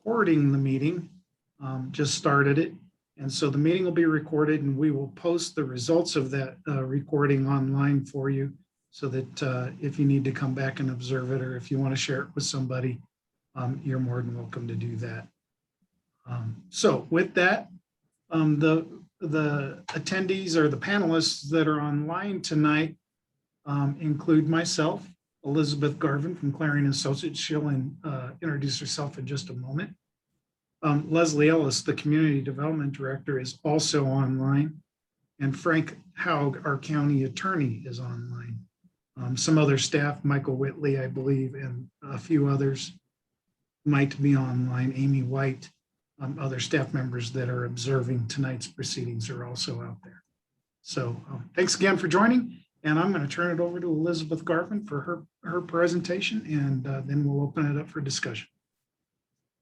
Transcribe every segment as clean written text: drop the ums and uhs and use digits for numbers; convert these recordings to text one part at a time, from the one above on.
recording the meeting, just started it. And so the meeting will be recorded and we will post the results of that recording online for you so that if you need to come back and observe it, or if you want to share it with somebody, you're more than welcome to do that. So with that, the attendees or the panelists that are online tonight include myself, Elizabeth Garvin from Clarion Associates. She'll introduce herself in just a moment. Leslie Ellis, the Community Development Director, is also online. And Frank Haug, our County Attorney, is online. Some other staff, Michael Whitley, I believe, and a few others might be online. Amy White, other staff members that are observing tonight's proceedings are also out there. So thanks again for joining. And I'm going to turn it over to Elizabeth Garvin for her presentation, and then we'll open it up for discussion.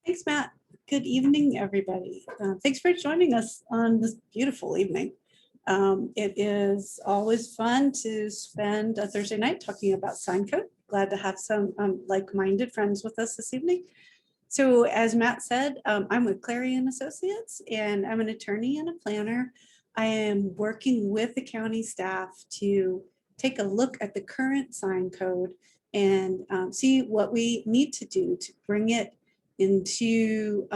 Thanks, Matt. Good evening, everybody. Thanks for joining us on this beautiful evening. It is always fun to spend a Thursday night talking about sign code. Glad to have some like-minded friends with us this evening. So as Matt said, I'm with Clarion Associates, and I'm an attorney and a planner. I am working with the county staff to take a look at the current sign code and see what we need to do to bring it into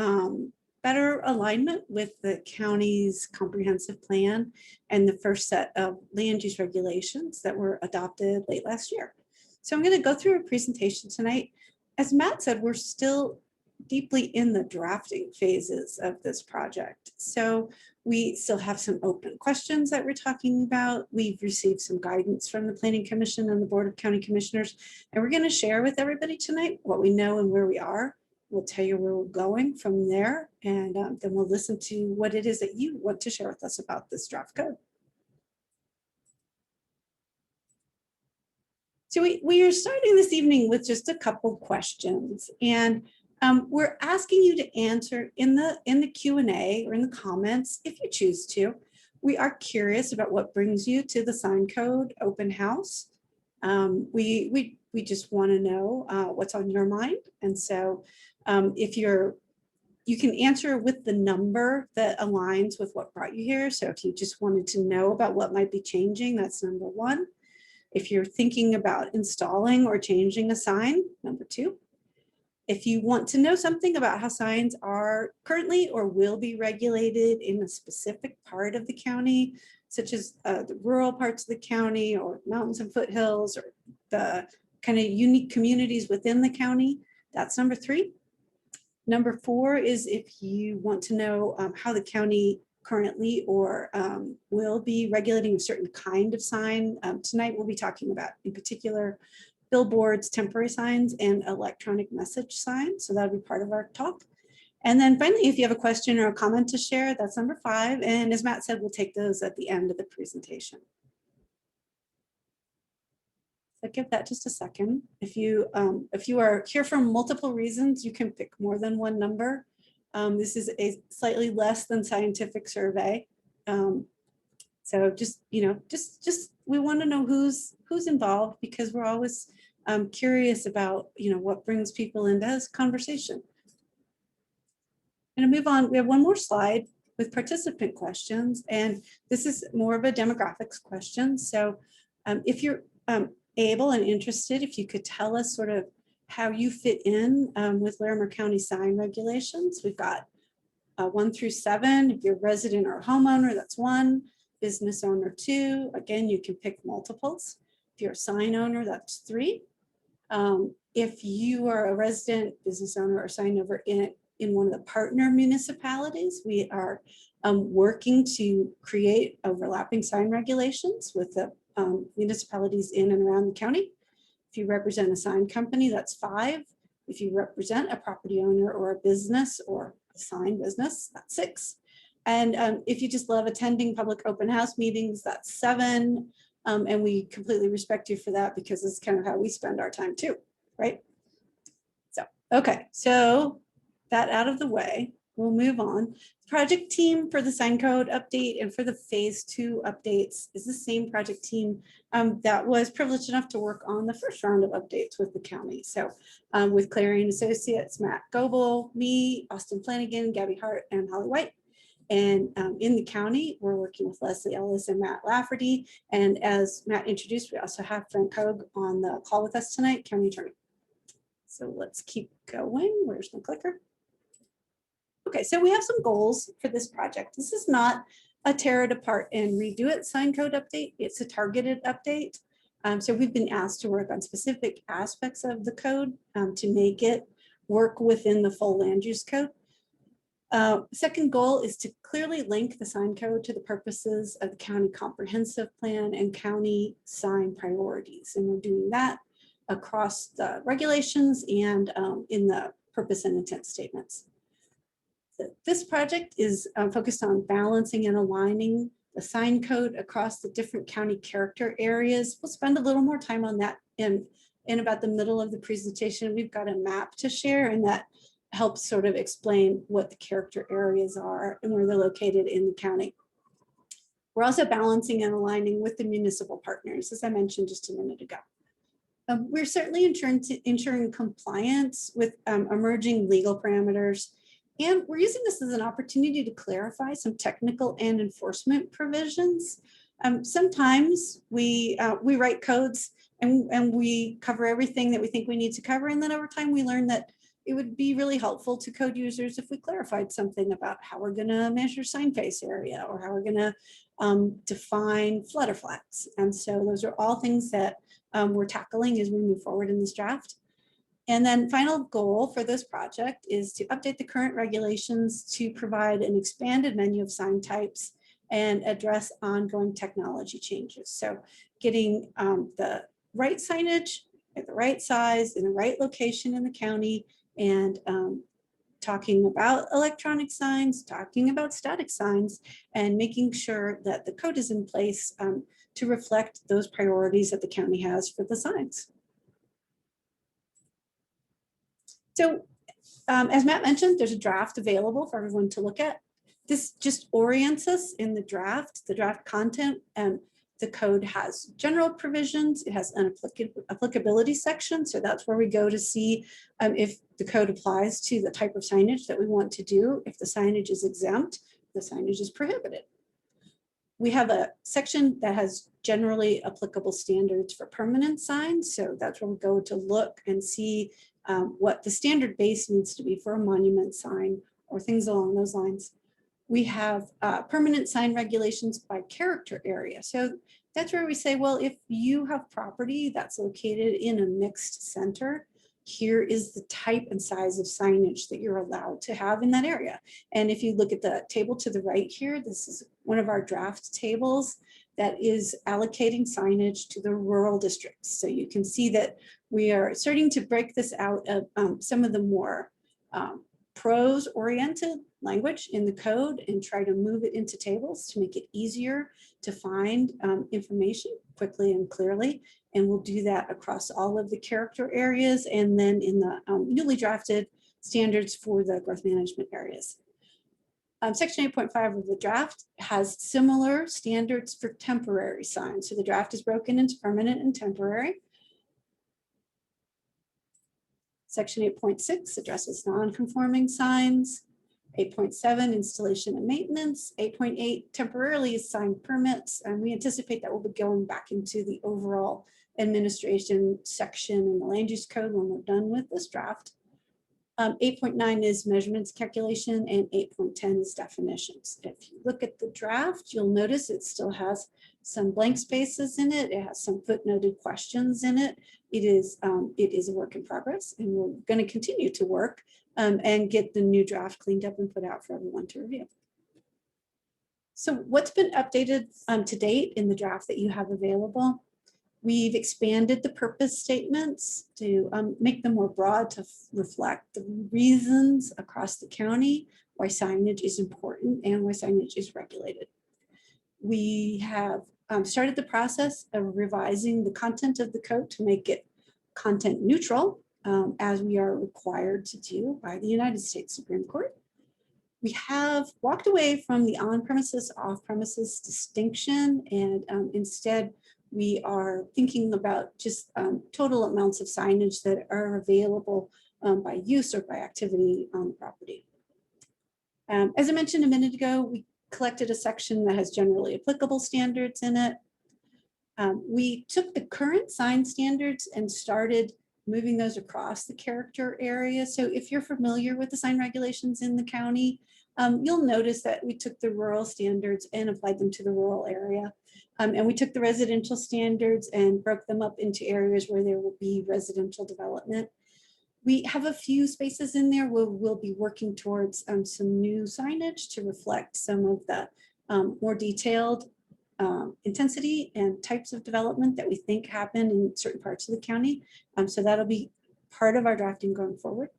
better alignment with the county's comprehensive plan and the first set of land use regulations that were adopted late last year. So I'm going to go through a presentation tonight. As Matt said, we're still deeply in the drafting phases of this project. So we still have some open questions that we're talking about. We've received some guidance from the Planning Commission and the Board of County Commissioners, and we're going to share with everybody tonight what we know and where we are. We'll tell you where we're going from there, and then we'll listen to what it is that you want to share with us about this draft code. So we are starting this evening with just a couple questions, and we're asking you to answer in the Q&A or in the comments if you choose to. We are curious about what brings you to the sign code open house. We just want to know what's on your mind, and so if you can answer with the number that aligns with what brought you here. So if you just wanted to know about what might be changing, that's number one. If you're thinking about installing or changing a sign, number two. If you want to know something about how signs are currently or will be regulated in a specific part of the county, such as the rural parts of the county or mountains and foothills or the kind of unique communities within the county, that's number three. Number four is if you want to know how the county currently or will be regulating a certain kind of sign. Tonight we'll be talking about, in particular, billboards, temporary signs, and electronic message signs. So that'll be part of our talk. And then finally, if you have a question or a comment to share, that's number five. And as Matt said, we'll take those at the end of the presentation. So give that just a second. If you are here for multiple reasons, you can pick more than one number. This is a slightly less than scientific survey. So just we want to know who's involved, because we're always curious about what brings people into this conversation. I'm going to move on. We have one more slide with participant questions, and this is more of a demographics question. So if you're able and interested, if you could tell us sort of how you fit in with Larimer County sign regulations. We've got 1 through 7. If you're a resident or a homeowner, that's 1. Business owner, 2. Again, you can pick multiples. If you're a sign owner, that's 3. If you are a resident, business owner, or sign owner in one of the partner municipalities, we are working to create overlapping sign regulations with the municipalities in and around the county. If you represent a sign company, that's 5. If you represent a property owner or a business or a sign business, that's 6. And if you just love attending public open house meetings, that's 7. And we completely respect you for that, because it's kind of how we spend our time too, right? So, okay, so that out of the way, we'll move on. Project team for the sign code update and for the phase 2 updates is the same project team that was privileged enough to work on the first round of updates with the county. So with Clary and Associates, Matt Goebel, me, Austin Flanagan, Gabby Hart, and Holly White. And in the county, we're working with Leslie Ellis and Matt Lafferty. And as Matt introduced, we also have Frank Hogue on the call with us tonight, county attorney. So let's keep going. Where's the clicker? Okay, so we have some goals for this project. This is not a tear it apart and redo it sign code update. It's a targeted update. So we've been asked to work on specific aspects of the code to make it work within the full land use code. Second goal is to clearly link the sign code to the purposes of the county comprehensive plan and county sign priorities. And we're doing that across the regulations and in the purpose and intent statements. This project is focused on balancing and aligning the sign code across the different county character areas. We'll spend a little more time on that in about the middle of the presentation. We've got a map to share, and that helps sort of explain what the character areas are and where they're located in the county. We're also balancing and aligning with the municipal partners, as I mentioned just a minute ago. We're certainly ensuring compliance with emerging legal parameters. And we're using this as an opportunity to clarify some technical and enforcement provisions. Sometimes we write codes and we cover everything that we think we need to cover. And then over time, we learn that it would be really helpful to code users if we clarified something about how we're going to measure sign face area or how we're going to define flutter flats. And so those are all things that we're tackling as we move forward in this draft. And then final goal for this project is to update the current regulations to provide an expanded menu of sign types and address ongoing technology changes. So getting the right signage at the right size in the right location in the county, and talking about electronic signs, talking about static signs, and making sure that the code is in place to reflect those priorities that the county has for the signs. So as Matt mentioned, there's a draft available for everyone to look at. This just orients us in the draft content, and the code has general provisions. It has an applicability section. So that's where we go to see if the code applies to the type of signage that we want to do. If the signage is exempt, the signage is prohibited. We have a section that has generally applicable standards for permanent signs. So that's where we go to look and see what the standard base needs to be for a monument sign or things along those lines. We have permanent sign regulations by character area. So that's where we say, well, if you have property that's located in a mixed center, here is the type and size of signage that you're allowed to have in that area. And if you look at the table to the right here, this is one of our draft tables that is allocating signage to the rural districts. So you can see that we are starting to break this out of some of the more prose-oriented language in the code and try to move it into tables to make it easier to find information quickly and clearly. And we'll do that across all of the character areas and then in the newly drafted standards for the growth management areas. Section 8.5 of the draft has similar standards for temporary signs. So the draft is broken into permanent and temporary. Section 8.6 addresses non-conforming signs. 8.7, installation and maintenance. 8.8, temporarily is sign permits. And we anticipate that we'll be going back into the overall administration section in the land use code when we're done with this draft. 8.9 is measurements calculation, and 8.10 is definitions. If you look at the draft, you'll notice it still has some blank spaces in it. It has some footnoted questions in it. It is a work in progress, and we're going to continue to work and get the new draft cleaned up and put out for everyone to review. So what's been updated to date in the draft that you have available? We've expanded the purpose statements to make them more broad to reflect the reasons across the county why signage is important and why signage is regulated. We have started the process of revising the content of the code to make it content neutral, as we are required to do by the United States Supreme Court. We have walked away from the on-premises, off-premises distinction, and instead we are thinking about just total amounts of signage that are available by use or by activity on the property. As I mentioned a minute ago, we collected a section that has generally applicable standards in it. We took the current sign standards and started moving those across the character area. So if you're familiar with the sign regulations in the county, you'll notice that we took the rural standards and applied them to the rural area. And we took the residential standards and broke them up into areas where there will be residential development. We have a few spaces in there where we'll be working towards some new signage to reflect some of the more detailed intensity and types of development that we think happen in certain parts of the county. So that'll be part of our drafting going forward.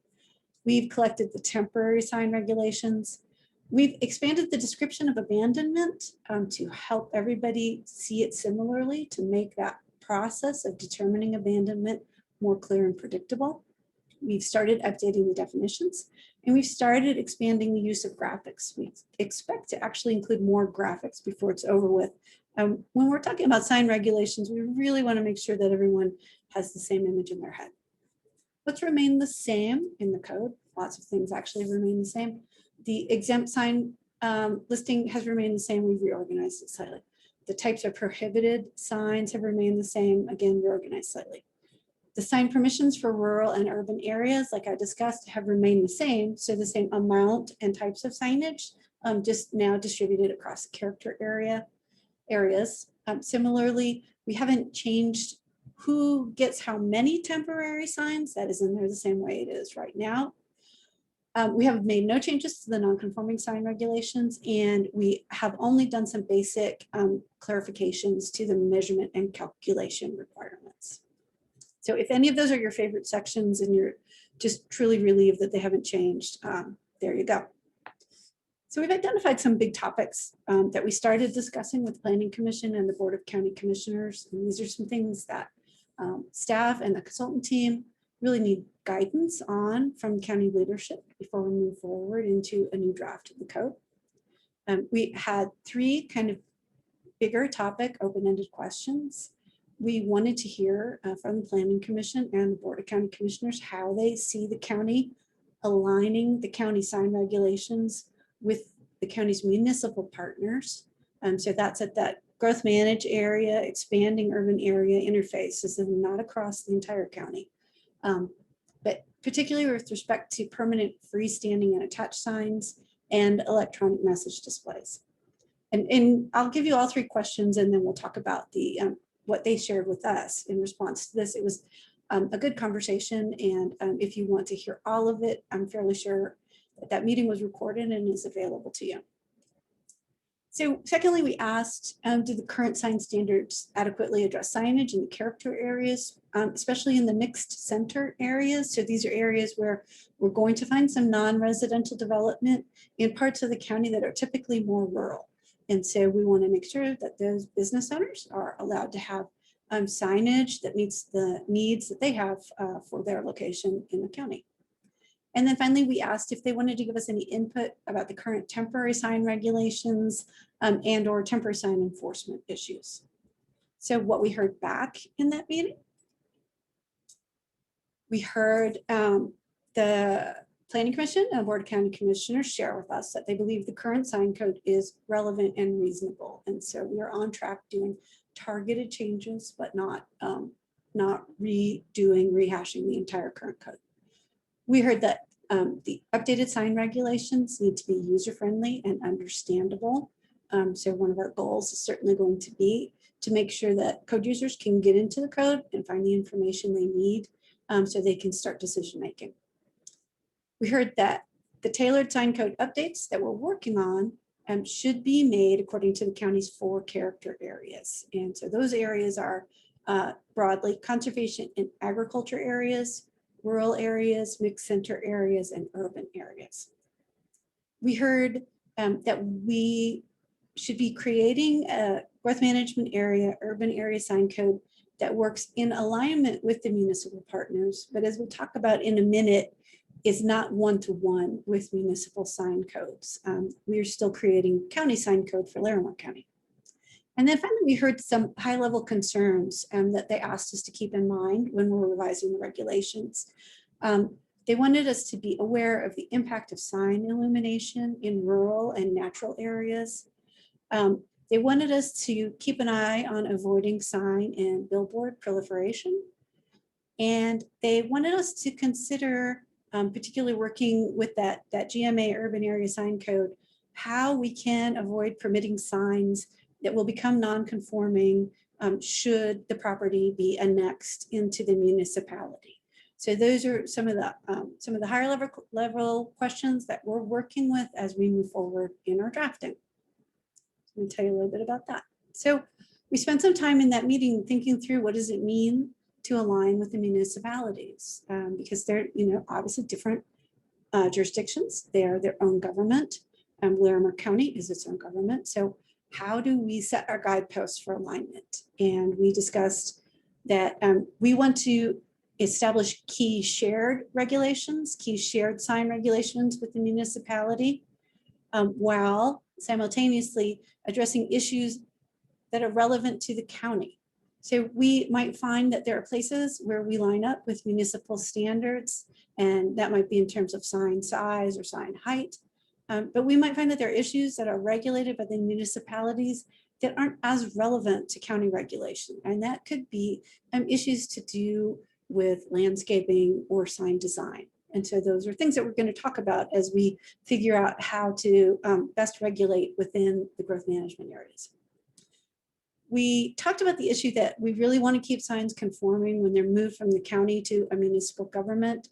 We've collected the temporary sign regulations. We've expanded the description of abandonment to help everybody see it similarly, to make that process of determining abandonment more clear and predictable. We've started updating the definitions, and we've started expanding the use of graphics. We expect to actually include more graphics before it's over with. When we're talking about sign regulations, we really want to make sure that everyone has the same image in their head. What's remained the same in the code? Lots of things actually remain the same. The exempt sign listing has remained the same. We've reorganized it slightly. The types of prohibited signs have remained the same, again, reorganized slightly. The sign permissions for rural and urban areas, like I discussed, have remained the same. So the same amount and types of signage, just now distributed across the character areas. Similarly, we haven't changed who gets how many temporary signs. That is in there the same way it is right now. We have made no changes to the non-conforming sign regulations, and we have only done some basic clarifications to the measurement and calculation requirements. So if any of those are your favorite sections and you're just truly relieved that they haven't changed, there you go. So we've identified some big topics that we started discussing with the Planning Commission and the Board of County Commissioners. And these are some things that staff and the consultant team really need guidance on from county leadership before we move forward into a new draft of the code. We had three kind of bigger topic open-ended questions. We wanted to hear from the Planning Commission and the Board of County Commissioners how they see the county aligning the county sign regulations with the county's municipal partners. So that's at that growth manage area, expanding urban area interface. This is not across the entire county, but particularly with respect to permanent freestanding and attached signs and electronic message displays. And I'll give you all three questions and then we'll talk about the what they shared with us in response to this. It was a good conversation, and if you want to hear all of it, I'm fairly sure that that meeting was recorded and is available to you. So secondly, we asked, do the current sign standards adequately address signage in the character areas, especially in the mixed center areas? So these are areas where we're going to find some non-residential development in parts of the county that are typically more rural. And so we want to make sure that those business owners are allowed to have signage that meets the needs that they have for their location in the county. And then finally, we asked if they wanted to give us any input about the current temporary sign regulations and or temporary sign enforcement issues. So what we heard back in that meeting, we heard the Planning Commission and Board of County Commissioners share with us that they believe the current sign code is relevant and reasonable. And so we are on track doing targeted changes, but not rehashing the entire current code. We heard that the updated sign regulations need to be user-friendly and understandable. So one of our goals is certainly going to be to make sure that code users can get into the code and find the information they need so they can start decision-making. We heard that the tailored sign code updates that we're working on should be made according to the county's 4 character areas. And so those areas are broadly conservation and agriculture areas, rural areas, mixed center areas, and urban areas. We heard that we should be creating a growth management area, urban area sign code that works in alignment with the municipal partners. But as we'll talk about in a minute, is not one-to-one with municipal sign codes. We are still creating county sign code for Larimer County. And then finally, we heard some high-level concerns that they asked us to keep in mind when we're revising the regulations. They wanted us to be aware of the impact of sign illumination in rural and natural areas. They wanted us to keep an eye on avoiding sign and billboard proliferation. And they wanted us to consider, particularly working with that GMA urban area sign code, how we can avoid permitting signs that will become non-conforming should the property be annexed into the municipality. So those are some of the higher level questions that we're working with as we move forward in our drafting. Let me tell you a little bit about that. So we spent some time in that meeting thinking through what does it mean to align with the municipalities, because they're obviously different jurisdictions. They are their own government. Larimer County is its own government. So how do we set our guideposts for alignment? And we discussed that we want to establish key shared regulations, key shared sign regulations with the municipality, while simultaneously addressing issues that are relevant to the county. So we might find that there are places where we line up with municipal standards, and that might be in terms of sign size or sign height. But we might find that there are issues that are regulated by the municipalities that aren't as relevant to county regulation. And that could be issues to do with landscaping or sign design. And so those are things that we're going to talk about as we figure out how to best regulate within the growth management areas. We talked about the issue that we really want to keep signs conforming when they're moved from the county to a municipal government.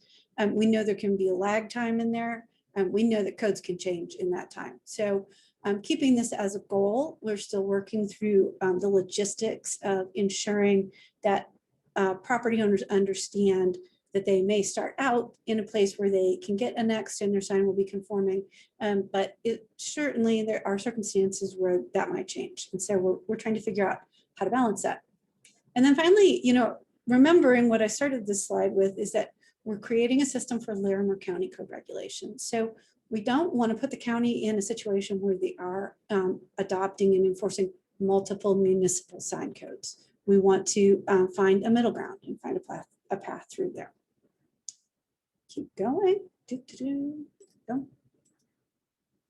We know there can be a lag time in there. We know that codes can change in that time. So keeping this as a goal, we're still working through the logistics of ensuring that property owners understand that they may start out in a place where they can get annexed and their sign will be conforming. But certainly there are circumstances where that might change. And so we're trying to figure out how to balance that. And then finally, remembering what I started this slide with is that we're creating a system for Larimer County code regulations. So we don't want to put the county in a situation where they are adopting and enforcing multiple municipal sign codes. We want to find a middle ground and find a path through there. Keep going. Go.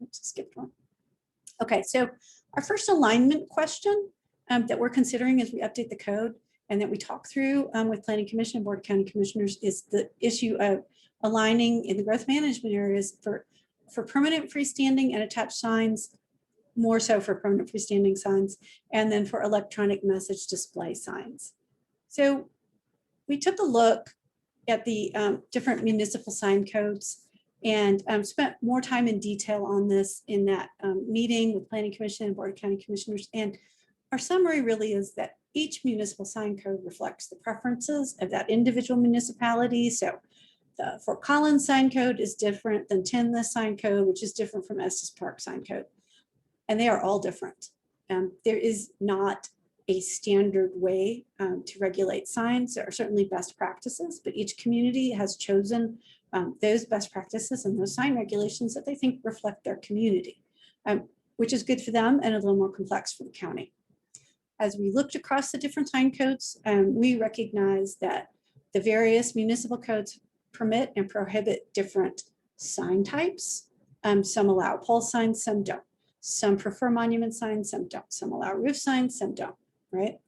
Oops, skipped one. Okay, so our first alignment question that we're considering as we update the code and that we talk through with Planning Commission and Board of County Commissioners is the issue of aligning in the growth management areas for permanent freestanding and attached signs, more so for permanent freestanding signs, and then for electronic message display signs. So we took a look at the different municipal sign codes and spent more time in detail on this in that meeting with Planning Commission and Board of County Commissioners. And our summary really is that each municipal sign code reflects the preferences of that individual municipality. So the Fort Collins sign code is different than Tinmouth sign code, which is different from Estes Park sign code. And they are all different. There is not a standard way to regulate signs. There are certainly best practices, but each community has chosen those best practices and those sign regulations that they think reflect their community, which is good for them and a little more complex for the county. As we looked across the different sign codes, we recognize that the various municipal codes permit and prohibit different sign types. Some allow pole signs, some don't. Some prefer monument signs, some don't. Some allow roof signs, some don't, right?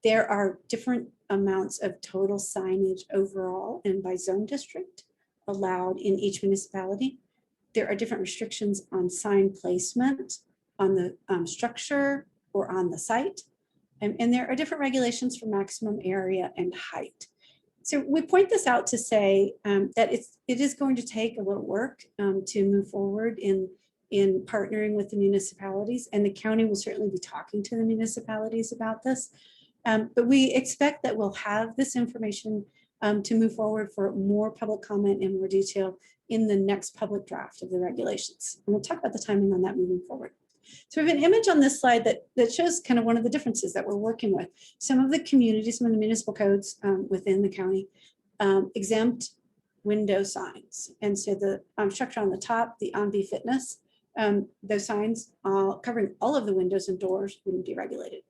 There are different amounts of total signage overall and by zone district allowed in each municipality. There are different restrictions on sign placement, on the structure or on the site. And there are different regulations for maximum area and height. So we point this out to say that it is going to take a little work to move forward in partnering with the municipalities, and the county will certainly be talking to the municipalities about this. But we expect that we'll have this information to move forward for more public comment and more detail in the next public draft of the regulations. And we'll talk about the timing on that moving forward. So we have an image on this slide that shows kind of one of the differences that we're working with. Some of the communities, some of the municipal codes within the county exempt window signs. And so the structure on the top, the On-Be Fitness, those signs covering all of the windows and doors wouldn't be regulated.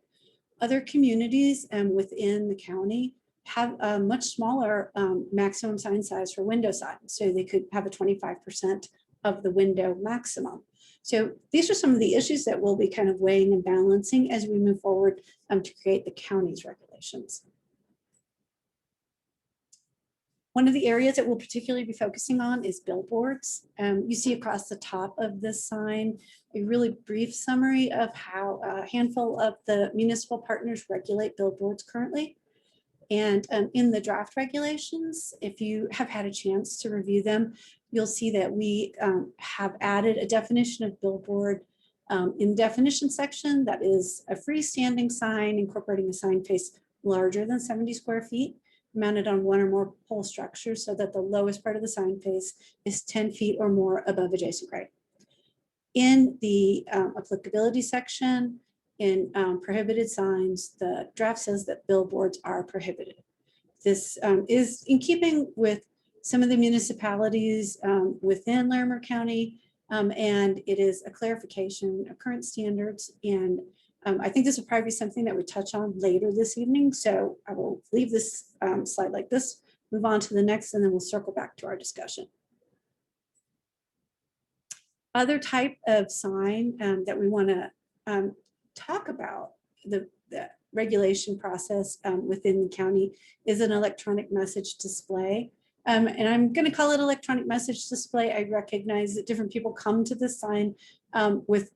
Other communities within the county have a much smaller maximum sign size for window signs. So they could have a 25% of the window maximum. So these are some of the issues that we'll be kind of weighing and balancing as we move forward to create the county's regulations. One of the areas that we'll particularly be focusing on is billboards. You see across the top of this sign a really brief summary of how a handful of the municipal partners regulate billboards currently. And in the draft regulations, if you have had a chance to review them, you'll see that we have added a definition of billboard in the definition section that is a freestanding sign incorporating a sign face larger than 70 square feet, mounted on one or more pole structures so that the lowest part of the sign face is 10 feet or more above adjacent grade. In the applicability section, in prohibited signs, the draft says that billboards are prohibited. This is in keeping with some of the municipalities within Larimer County, and it is a clarification of current standards. And I think this will probably be something that we touch on later this evening. So I will leave this slide like this, move on to the next, and then we'll circle back to our discussion. Other type of sign that we want to talk about the regulation process within the county is an electronic message display. And I'm going to call it electronic message display. I recognize that different people come to this sign with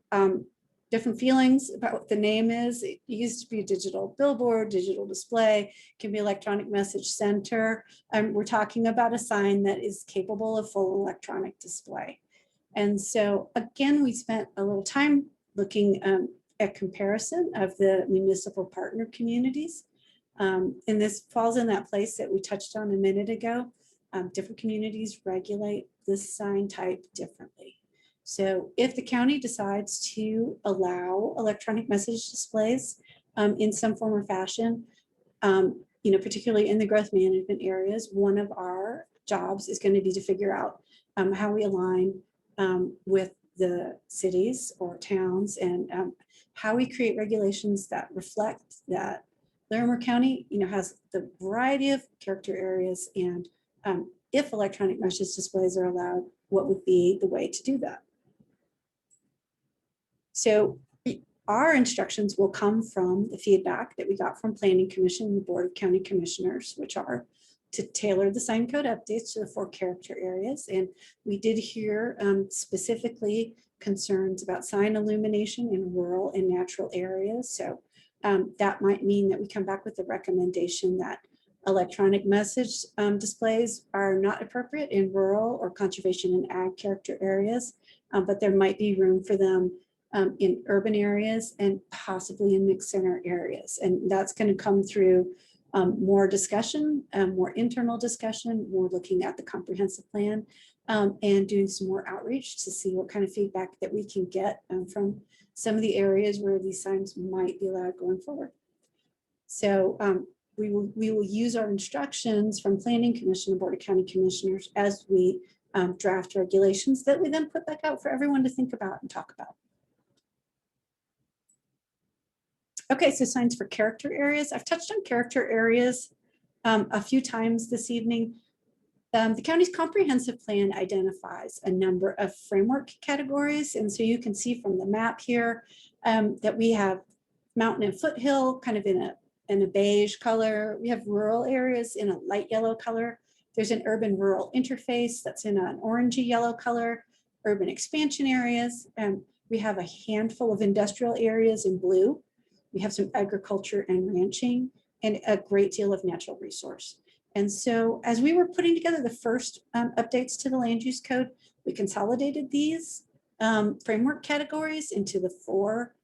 different feelings about what the name is. It used to be a digital billboard, digital display, can be electronic message center. We're talking about a sign that is capable of full electronic display. And so again, we spent a little time looking at comparison of the municipal partner communities. And this falls in that place that we touched on a minute ago. Different communities regulate this sign type differently. So if the county decides to allow electronic message displays in some form or fashion, particularly in the growth management areas, one of our jobs is going to be to figure out how we align with the cities or towns and how we create regulations that reflect that Larimer County, has the variety of character areas, and if electronic message displays are allowed, what would be the way to do that? So our instructions will come from the feedback that we got from Planning Commission and the Board of County Commissioners, which are to tailor the sign code updates to the 4 character areas. And we did hear specifically concerns about sign illumination in rural and natural areas. So that might mean that we come back with a recommendation that electronic message displays are not appropriate in rural or conservation and ag character areas, but there might be room for them in urban areas and possibly in mixed center areas. And that's going to come through more discussion, more internal discussion, more looking at the comprehensive plan and doing some more outreach to see what kind of feedback that we can get from some of the areas where these signs might be allowed going forward. So we will use our instructions from Planning Commission and Board of County Commissioners as we draft regulations that we then put back out for everyone to think about and talk about. Okay, so signs for character areas. I've touched on character areas a few times this evening. The county's comprehensive plan identifies a number of framework categories. And so you can see from the map here that we have mountain and foothill kind of in a beige color. We have rural areas in a light yellow color. There's an urban rural interface that's in an orangey yellow color, urban expansion areas. We have a handful of industrial areas in blue. We have some agriculture and ranching and a great deal of natural resource. And so as we were putting together the first updates to the land use code, we consolidated these framework categories into the 4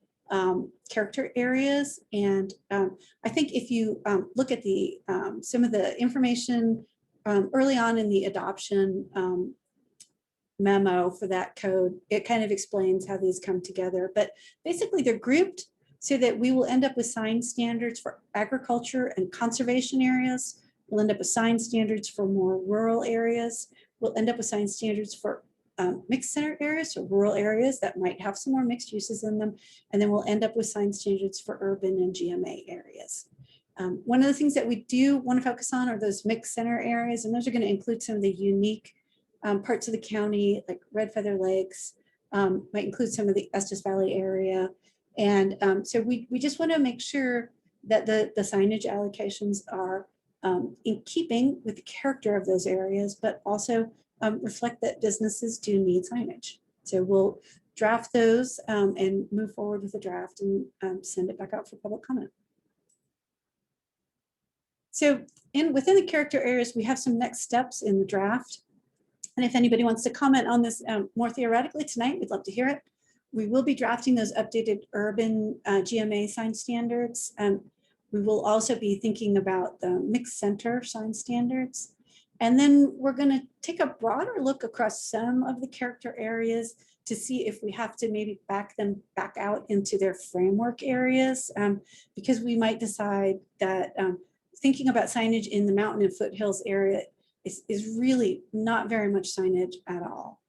character areas. And I think if you look at the some of the information early on in the adoption memo for that code, it kind of explains how these come together. But basically they're grouped so that we will end up with sign standards for agriculture and conservation areas, We'll end up with sign standards for more rural areas. We'll end up with sign standards for mixed center areas, so rural areas that might have some more mixed uses in them. And then we'll end up with sign standards for urban and GMA areas. One of the things that we do want to focus on are those mixed center areas, and those are going to include some of the unique parts of the county, like Red Feather Lakes, might include some of the Estes Valley area. And so we just want to make sure that the signage allocations are in keeping with the character of those areas, but also reflect that businesses do need signage. So we'll draft those and move forward with the draft and send it back out for public comment. So within the character areas, we have some next steps in the draft. And if anybody wants to comment on this more theoretically tonight, we'd love to hear it. We will be drafting those updated urban GMA sign standards. We will also be thinking about the mixed center sign standards. And then we're going to take a broader look across some of the character areas to see if we have to maybe back them back out into their framework areas, because we might decide that thinking about signage in the mountain and foothills area is really not very much signage at all,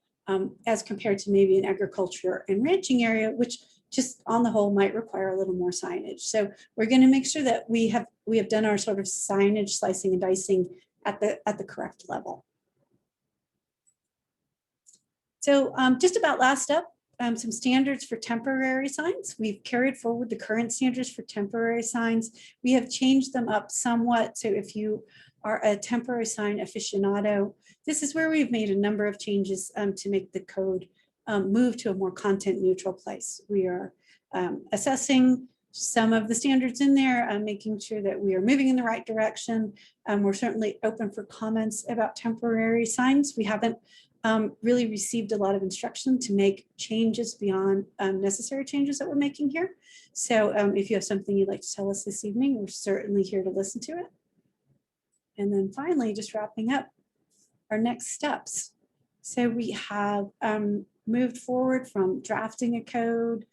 as compared to maybe an agriculture and ranching area, which just on the whole might require a little more signage. So we're going to make sure that we have done our sort of signage slicing and dicing at the correct level. So just about last up, some standards for temporary signs. We've carried forward the current standards for temporary signs. We have changed them up somewhat. So if you are a temporary sign aficionado, this is where we've made a number of changes to make the code move to a more content neutral place. We are assessing some of the standards in there, making sure that we are moving in the right direction. We're certainly open for comments about temporary signs. We haven't really received a lot of instruction to make changes beyond necessary changes that we're making here. So if you have something you'd like to tell us this evening, we're certainly here to listen to it. And then finally, just wrapping up our next steps. So we have moved forward from drafting a code,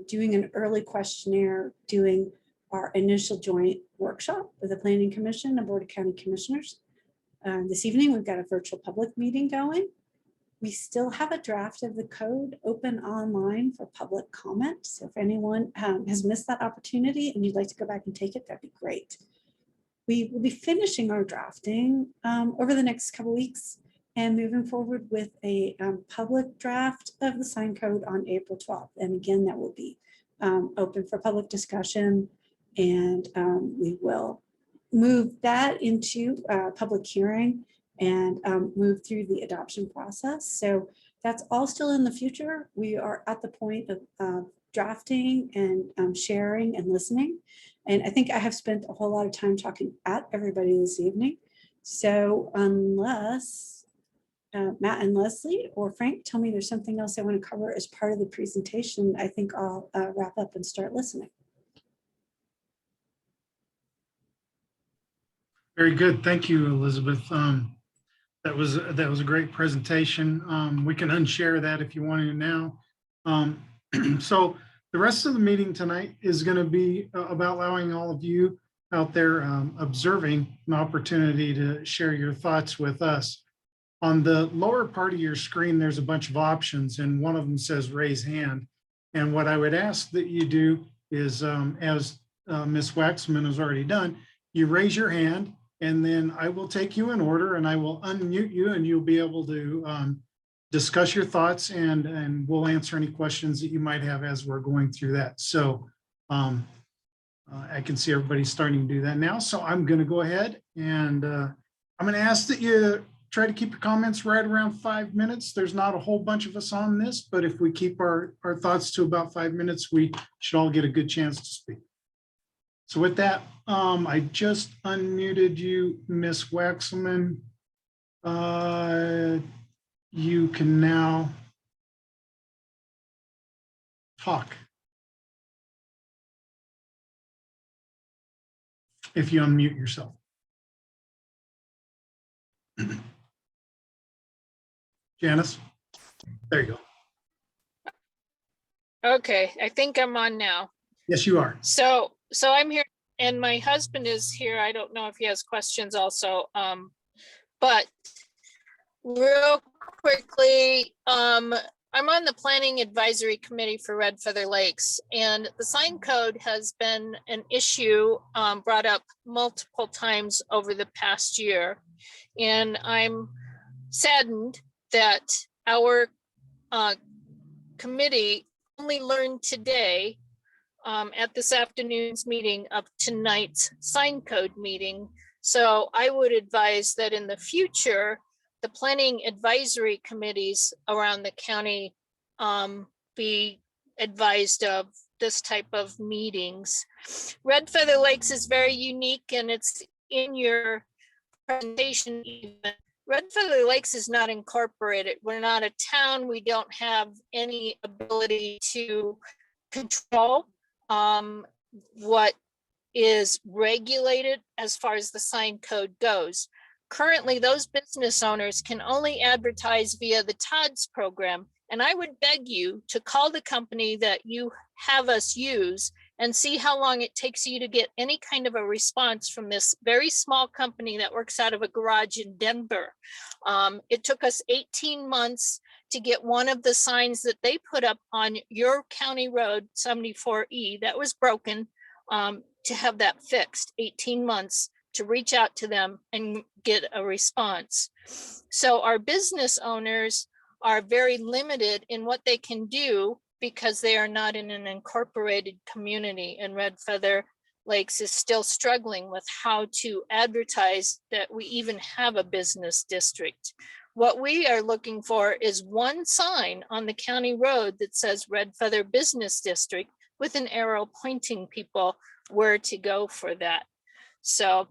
doing an early questionnaire, doing our initial joint workshop with the Planning Commission and Board of County Commissioners. This evening, we've got a virtual public meeting going. We still have a draft of the code open online for public comment. So if anyone has missed that opportunity and you'd like to go back and take it, that'd be great. We will be finishing our drafting over the next couple of weeks and moving forward with a public draft of the sign code on April 12th. And again, that will be open for public discussion, and we will move that into public hearing and move through the adoption process. So that's all still in the future. We are at the point of drafting and sharing and listening. And I think I have spent a whole lot of time talking at everybody this evening. So unless Matt and Leslie or Frank tell me there's something else I want to cover as part of the presentation, I think I'll wrap up and start listening. Very good. Thank you, Elizabeth. That was a great presentation. We can unshare that if you want to now. So the rest of the meeting tonight is going to be about allowing all of you out there observing an opportunity to share your thoughts with us. On the lower part of your screen, there's a bunch of options, and one of them says raise hand. And what I would ask that you do is, as Ms. Waxman has already done, you raise your hand, and then I will take you in order and I will unmute you, and you'll be able to discuss your thoughts, and we'll answer any questions that you might have as we're going through that. So I can see everybody starting to do that now. So I'm going to go ahead and I'm going to ask that you try to keep your comments right around 5 minutes. There's not a whole bunch of us on this, but if we keep our thoughts to about 5 minutes, we should all get a good chance to speak. So with that, I just unmuted you, Ms. Waxman. You can now talk if you unmute yourself. Janice, there you go. Okay, I think I'm on now. Yes, you are. So I'm here and my husband is here. I don't know if he has questions also. But real quickly, I'm on the Planning Advisory Committee for Red Feather Lakes, and the sign code has been an issue brought up multiple times over the past year. And I'm saddened that our committee only learned today at this afternoon's meeting of tonight's sign code meeting. So I would advise that in the future, the planning advisory committees around the county be advised of this type of meetings. Red Feather Lakes is very unique, and it's in your presentation even. Red Feather Lakes is not incorporated. We're not a town. We don't have any ability to control what is regulated as far as the sign code goes. Currently, those business owners can only advertise via the TODS program. And I would beg you to call the company that you have us use and see how long it takes you to get any kind of a response from this very small company that works out of a garage in Denver. It took us 18 months to get one of the signs that they put up on your county road 74E that was broken, to have that fixed. 18 months to reach out to them and get a response. So our business owners are very limited in what they can do because they are not in an incorporated community, and Red Feather Lakes is still struggling with how to advertise that we even have a business district. What we are looking for is one sign on the county road that says Red Feather Business District with an arrow pointing people where to go for that. So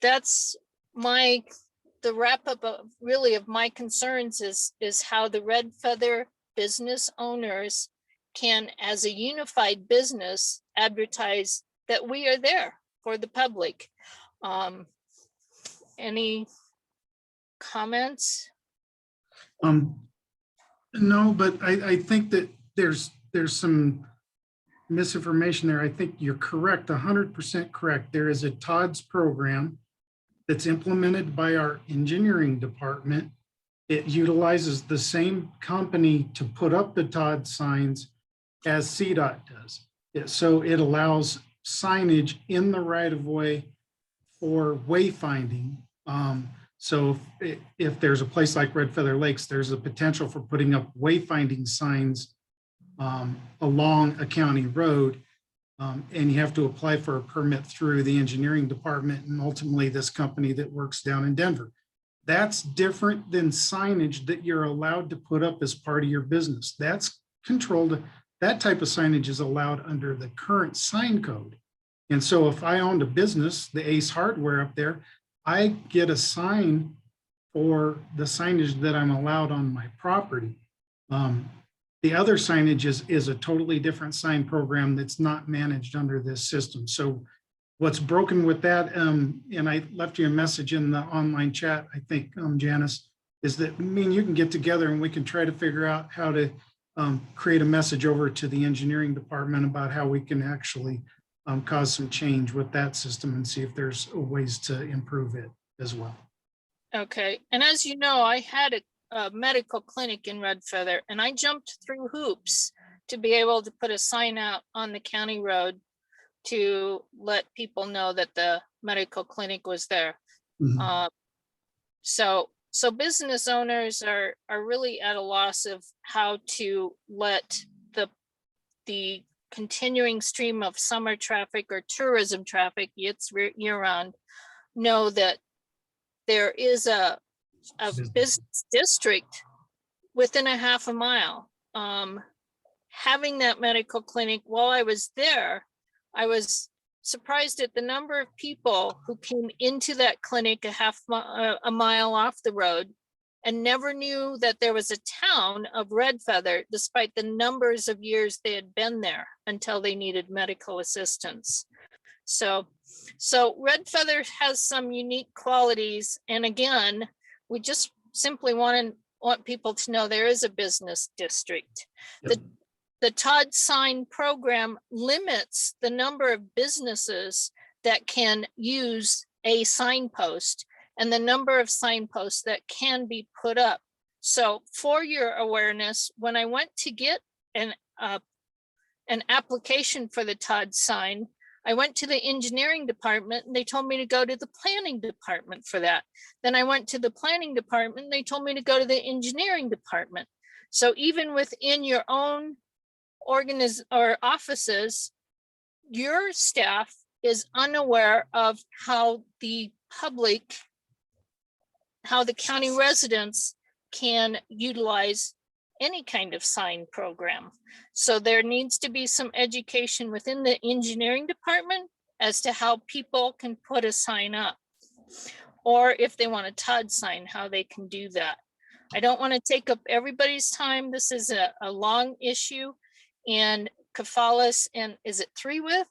that's the wrap up of really of my concerns is how the Red Feather business owners can, as a unified business, advertise that we are there for the public. Any comments? No, but I think that there's some misinformation there. I think you're correct, 100% correct. There is a TODS program that's implemented by our engineering department. It utilizes the same company to put up the TOD signs as CDOT does. So it allows signage in the right of way for wayfinding. So if there's a place like Red Feather Lakes, there's a potential for putting up wayfinding signs along a county road. And you have to apply for a permit through the engineering department and ultimately this company that works down in Denver. That's different than signage that you're allowed to put up as part of your business. That's controlled. That type of signage is allowed under the current sign code. And so if I owned a business, the Ace Hardware up there, I get a sign for the signage that I'm allowed on my property. The other signage is a totally different sign program that's not managed under this system. So what's broken with that, and I left you a message in the online chat, I think, Janice, is that me and you can get together and we can try to figure out how to create a message over to the engineering department about how we can actually cause some change with that system and see if there's ways to improve it as well. Okay, and as you know, I had a medical clinic in Red Feather, and I jumped through hoops to be able to put a sign out on the county road to let people know that the medical clinic was there. Mm-hmm. So business owners are really at a loss of how to let the continuing stream of summer traffic or tourism traffic, it's year-round, know that there is a business district within a half a mile. Having that medical clinic, while I was there, I was surprised at the number of people who came into that clinic a mile off the road and never knew that there was a town of Red Feather, despite the numbers of years they had been there until they needed medical assistance. So Red Feather has some unique qualities. And again, we just simply want people to know there is a business district. Yep. the Todd sign program limits the number of businesses that can use a signpost and the number of signposts that can be put up. So for your awareness, when I went to get an application for the Todd sign, I went to the engineering department and they told me to go to the planning department for that. Then I went to the planning department and they told me to go to the engineering department. So even within your own offices, your staff is unaware of how the public, how the county residents can utilize any kind of sign program. So there needs to be some education within the engineering department as to how people can put a sign up. Or if they want a Todd sign, how they can do that. I don't want to take up everybody's time. This is a long issue. And Kafalis and is it Three With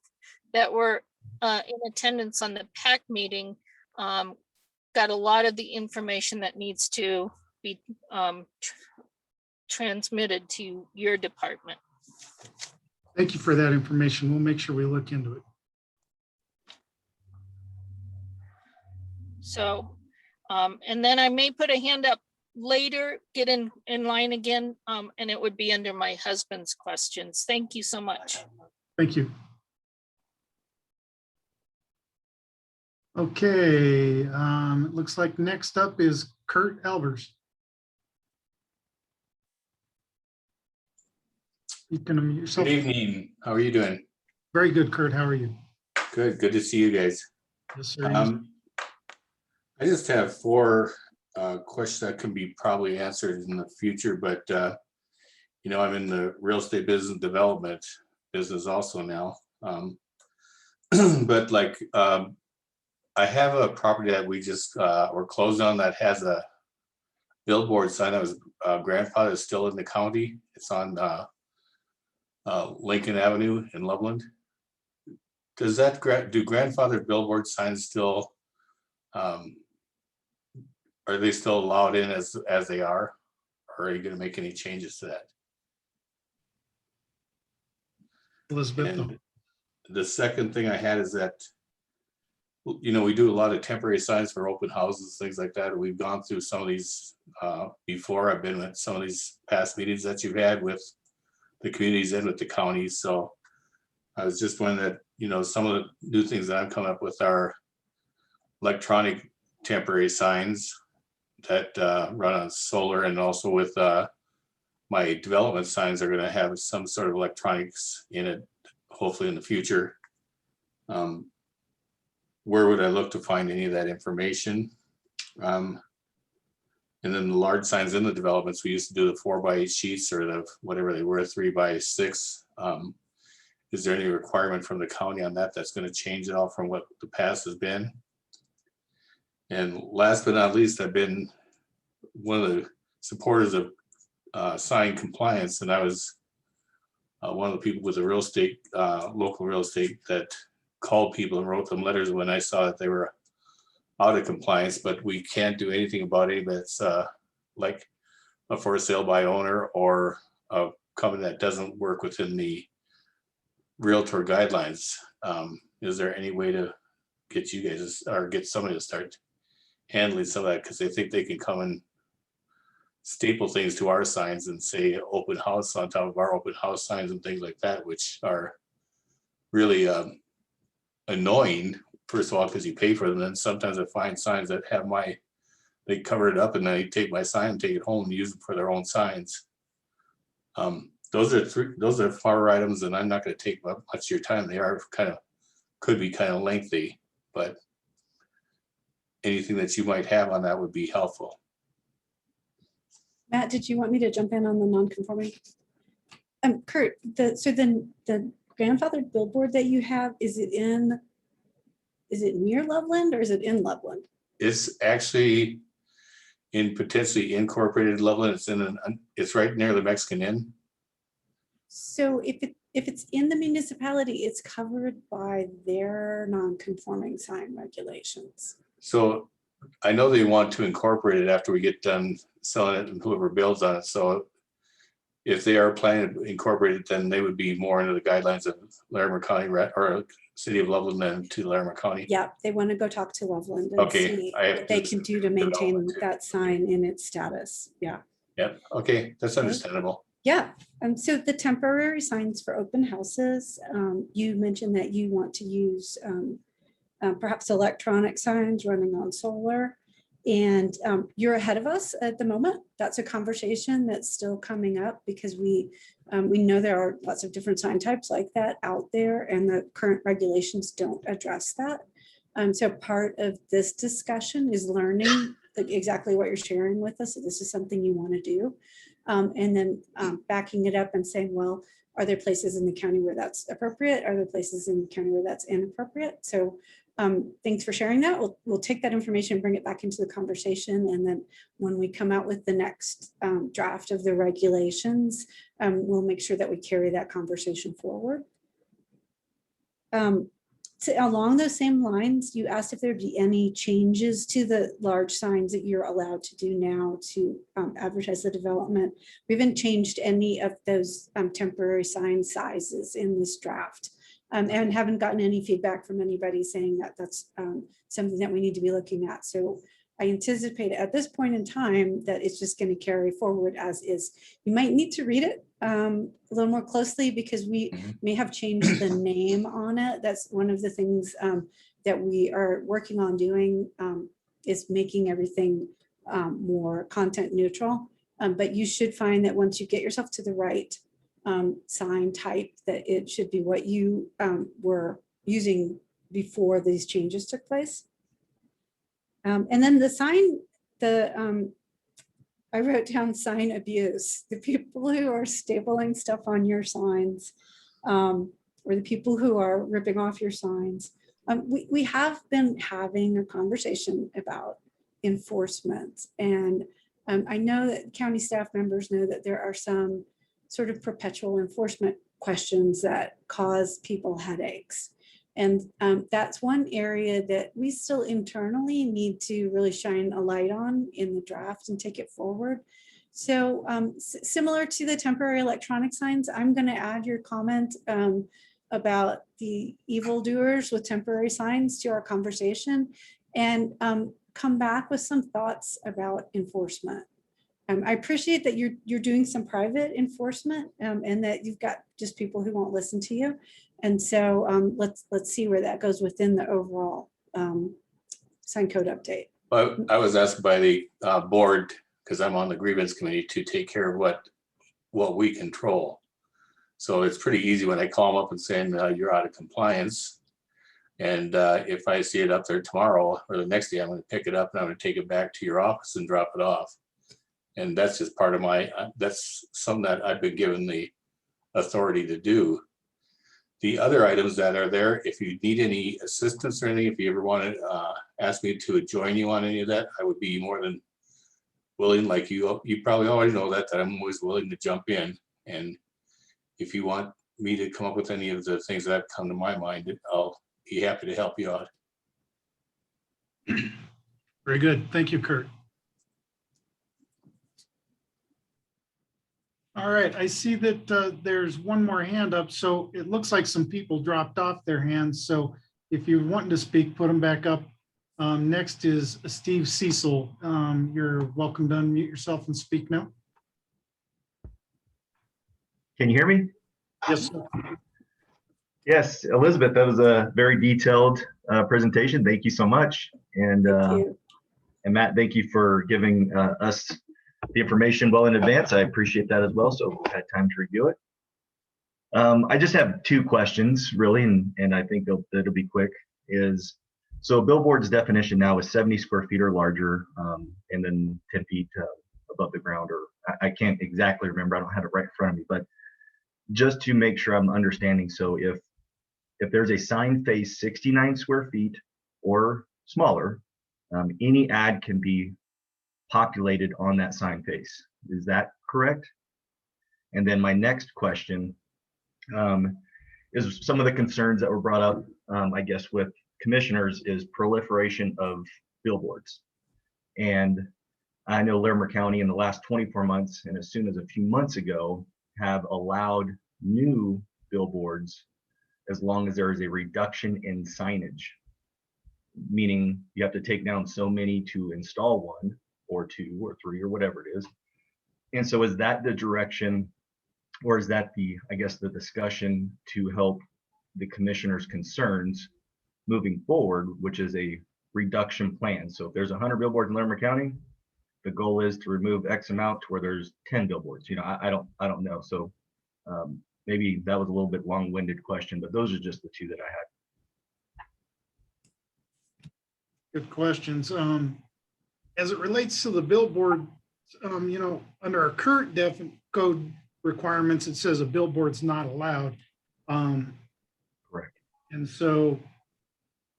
that were in attendance on the PAC meeting got a lot of the information that needs to be transmitted to your department. Thank you for that information. We'll make sure we look into it. So, and then I may put a hand up later, get in line again, and it would be under my husband's questions. Thank you so much. Thank you. Okay, it looks like next up is Kurt Albers. You can unmute yourself. Good evening. How are you doing? Very good, Kurt. How are you? Good. Good to see you guys. Yes, sir. I just have four questions that can be probably answered in the future, but you know, I'm in the real estate business development business also now. But like I have a property that we just were closed on that has a billboard sign that was grandfathered still in the county. It's on Lincoln Avenue in Loveland. Does that do grandfathered billboard signs still are they still allowed in as they are, or are you going to make any changes to that? Elizabeth. And the second thing I had is that, you know, we do a lot of temporary signs for open houses, things like that. We've gone through some of these before. I've been at some of these past meetings that you've had with the communities and with the counties. So I was just wondering that, you know, some of the new things that I'm coming up with are electronic temporary signs that run on solar, and also with my development signs are going to have some sort of electronics in it, hopefully in the future. Where would I look to find any of that information? And then the large signs in the developments, we used to do the 4x8 sheets, or the whatever they were, 3x6. Is there any requirement from the county on that that's going to change at all from what the past has been? And last but not least, I've been one of the supporters of sign compliance, and I was one of the people with the real estate, local real estate, that called people and wrote them letters when I saw that they were out of compliance. But we can't do anything about it that's like a for sale by owner or a company that doesn't work within the realtor guidelines. Is there any way to get you guys or get somebody to start handling some of that? Because they think they can come and staple things to our signs and say open house on top of our open house signs and things like that, which are really annoying, first of all, because you pay for them. And sometimes I find signs that have they cover it up and they take my sign and take it home and use it for their own signs. Those are far items, and I'm not going to take much of your time. They are could be kind of lengthy, but anything that you might have on that would be helpful. Matt, did you want me to jump in on the non-conforming? Kurt, the grandfathered billboard that you have, is it near Loveland or is it in Loveland? It's actually in potentially incorporated Loveland. It's right near the Mexican Inn. So if it's in the municipality, it's covered by their non-conforming sign regulations. So I know they want to incorporate it after we get done selling it and whoever builds on it. So if they are planning to incorporate it, then they would be more into the guidelines of Larimer County or City of Loveland than to Larimer County. Yeah, they want to go talk to Loveland and Okay, see I have what they to can do to maintain develop it. that sign in its status. Yeah. Yep, okay, that's Okay. understandable. Yeah, so the temporary signs for open houses, you mentioned that you want to use perhaps electronic signs running on solar. And you're ahead of us at the moment. That's a conversation that's still coming up because we know there are lots of different sign types like that out there, and the current regulations don't address that. So part of this discussion is learning exactly what you're sharing with us. So this is something you want to do. And then backing it up and saying, well, are there places in the county where that's appropriate? Are there places in the county where that's inappropriate? So thanks for sharing that. We'll take that information, bring it back into the conversation. And then when we come out with the next draft of the regulations, we'll make sure that we carry that conversation forward. So along those same lines, you asked if there'd be any changes to the large signs that you're allowed to do now to advertise the development. We haven't changed any of those temporary sign sizes in this draft, and haven't gotten any feedback from anybody saying that that's something that we need to be looking at. So I anticipate at this point in time that it's just going to carry forward as is. You might need to read it a little more closely because we may have changed the name on it. That's one of the things that we are working on doing, is making everything more content neutral. But you should find that once you get yourself to the right sign type, that it should be what you were using before these changes took place. And then the sign, I wrote down sign abuse, the people who are stapling stuff on your signs, or the people who are ripping off your signs. We have been having a conversation about enforcement. And I know that county staff members know that there are some sort of perpetual enforcement questions that cause people headaches. And that's one area that we still internally need to really shine a light on in the draft and take it forward. So similar to the temporary electronic signs, I'm going to add your comment about the evildoers with temporary signs to our conversation, and come back with some thoughts about enforcement. I appreciate that you're doing some private enforcement, and that you've got just people who won't listen to you. And so let's see where that goes within the overall sign code update. Well, I was asked by the board, because I'm on the grievance committee, to take care of what we control. So it's pretty easy when I call them up and saying you're out of compliance. And if I see it up there tomorrow or the next day, I'm going to pick it up and I'm going to take it back to your office and drop it off. And that's just part of my, that's something that I've been given the authority to do. The other items that are there, if you need any assistance or anything, if you ever want to ask me to join you on any of that, I would be more than willing. Like you probably already know that I'm always willing to jump in. And if you want me to come up with any of the things that come to my mind, I'll be happy to help you out. Very good. Thank you, Kurt. All right, I see that there's one more hand up, so it looks like some people dropped off their hands. So if you're wanting to speak, put them back up. Next is Steve Cecil. You're welcome to unmute yourself and speak now. Can you hear me? Yes, sir. Yes, Elizabeth, that was a very detailed presentation. Thank you so much. And Matt, thank you for giving us the information well in advance. I appreciate that as well. So we've had time to review it. I just have two questions really, and I think it'll be quick. So billboard's definition now is 70 square feet or larger, and then 10 feet above the ground, or I can't exactly remember. I don't have it right in front of me, but just to make sure I'm understanding. So if there's a sign face 69 square feet or smaller, any ad can be populated on that sign face. Is that correct? And then my next question is some of the concerns that were brought up, I guess, with commissioners is proliferation of billboards. And I know Larimer County in the last 24 months, and as soon as a few months ago, have allowed new billboards as long as there is a reduction in signage, meaning you have to take down so many to install one or two or three or whatever it is. And so is that the direction, or is that the, I guess, the discussion to help the commissioner's concerns moving forward, which is a reduction plan? So if there's 100 billboards in Larimer County, the goal is to remove X amount to where there's 10 billboards. You know, I don't know. So maybe that was a little bit long-winded question, but those are just the two that I had. Good questions. As it relates to the billboard, you know, under our current code requirements, it says a billboard's not allowed. Correct. And so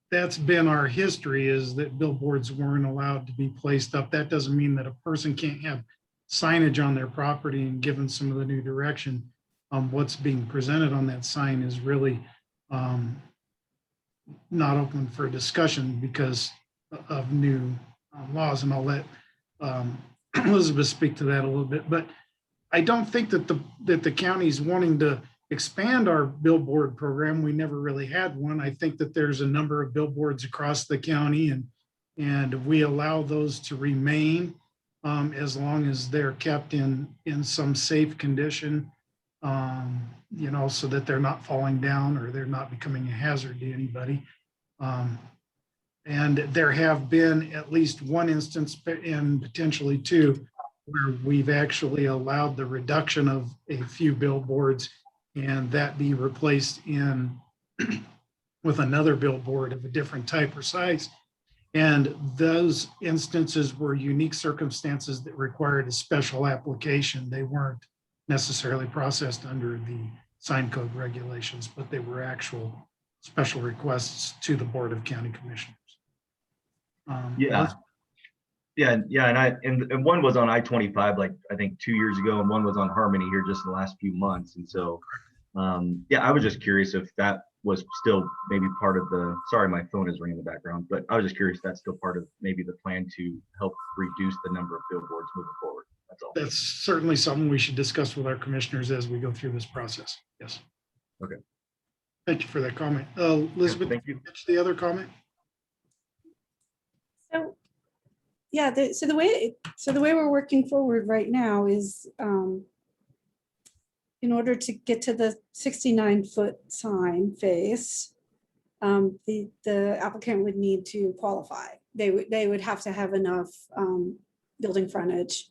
that's been our history, is that billboards weren't allowed to be placed up. That doesn't mean that a person can't have signage on their property, and given some of the new direction, what's being presented on that sign is really not open for discussion because of new laws. And I'll let Elizabeth speak to that a little bit, but I don't think that the county's wanting to expand our billboard program. We never really had one. I think that there's a number of billboards across the county, and we allow those to remain as long as they're kept in some safe condition, you know, so that they're not falling down or they're not becoming a hazard to anybody. And there have been at least one instance, and potentially two, where we've actually allowed the reduction of a few billboards and that be replaced with another billboard of a different type or size. And those instances were unique circumstances that required a special application. They weren't necessarily processed under the sign code regulations, but they were actual special requests to the Board of County Commissioners. And one was on I-25, like I think 2 years ago, and one was on Harmony here just in the last few months. And so, I was just curious if that was still maybe part of the, sorry, my phone is ringing in the background, but I was just curious if that's still part of maybe the plan to help reduce the number of billboards moving forward. That's all. That's certainly something we should discuss with our commissioners as we go through this process. Yes. Okay. Thank you for that comment. Elizabeth, thank you. The other comment? So, yeah, so the way we're working forward right now is in order to get to the 69-foot sign face, the applicant would need to qualify. They would have to have enough building frontage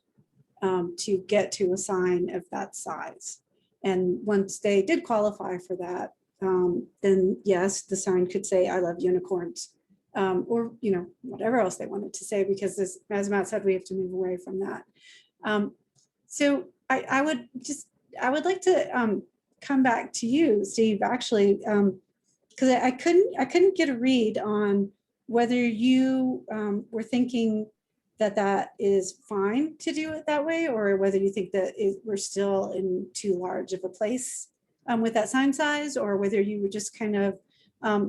to get to a sign of that size. And once they did qualify for that, then yes, the sign could say, "I love unicorns," or, you know, whatever else they wanted to say, because this, as Matt said, we have to move away from that. So I would like to come back to you, Steve, actually, because I couldn't get a read on whether you were thinking that is fine to do it that way, or whether you think that we're still in too large of a place with that sign size, or whether you were just kind of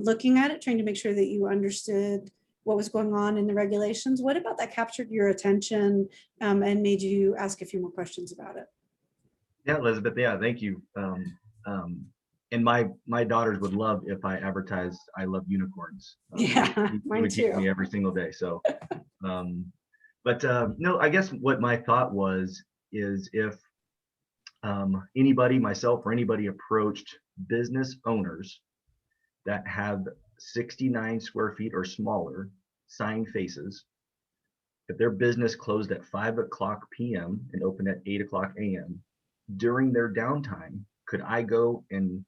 looking at it, trying to make sure that you understood what was going on in the regulations. What about that captured your attention and made you ask a few more questions about it? Yeah, Elizabeth, yeah, thank you. And my daughters would love if I advertised "I love unicorns." Yeah, mine would keep too. me every single day. So, no, I guess what my thought was is if anybody, myself or anybody, approached business owners that have 69 square feet or smaller sign faces, if their business closed at 5:00 p.m. and opened at 8:00 a.m., during their downtime, could I go and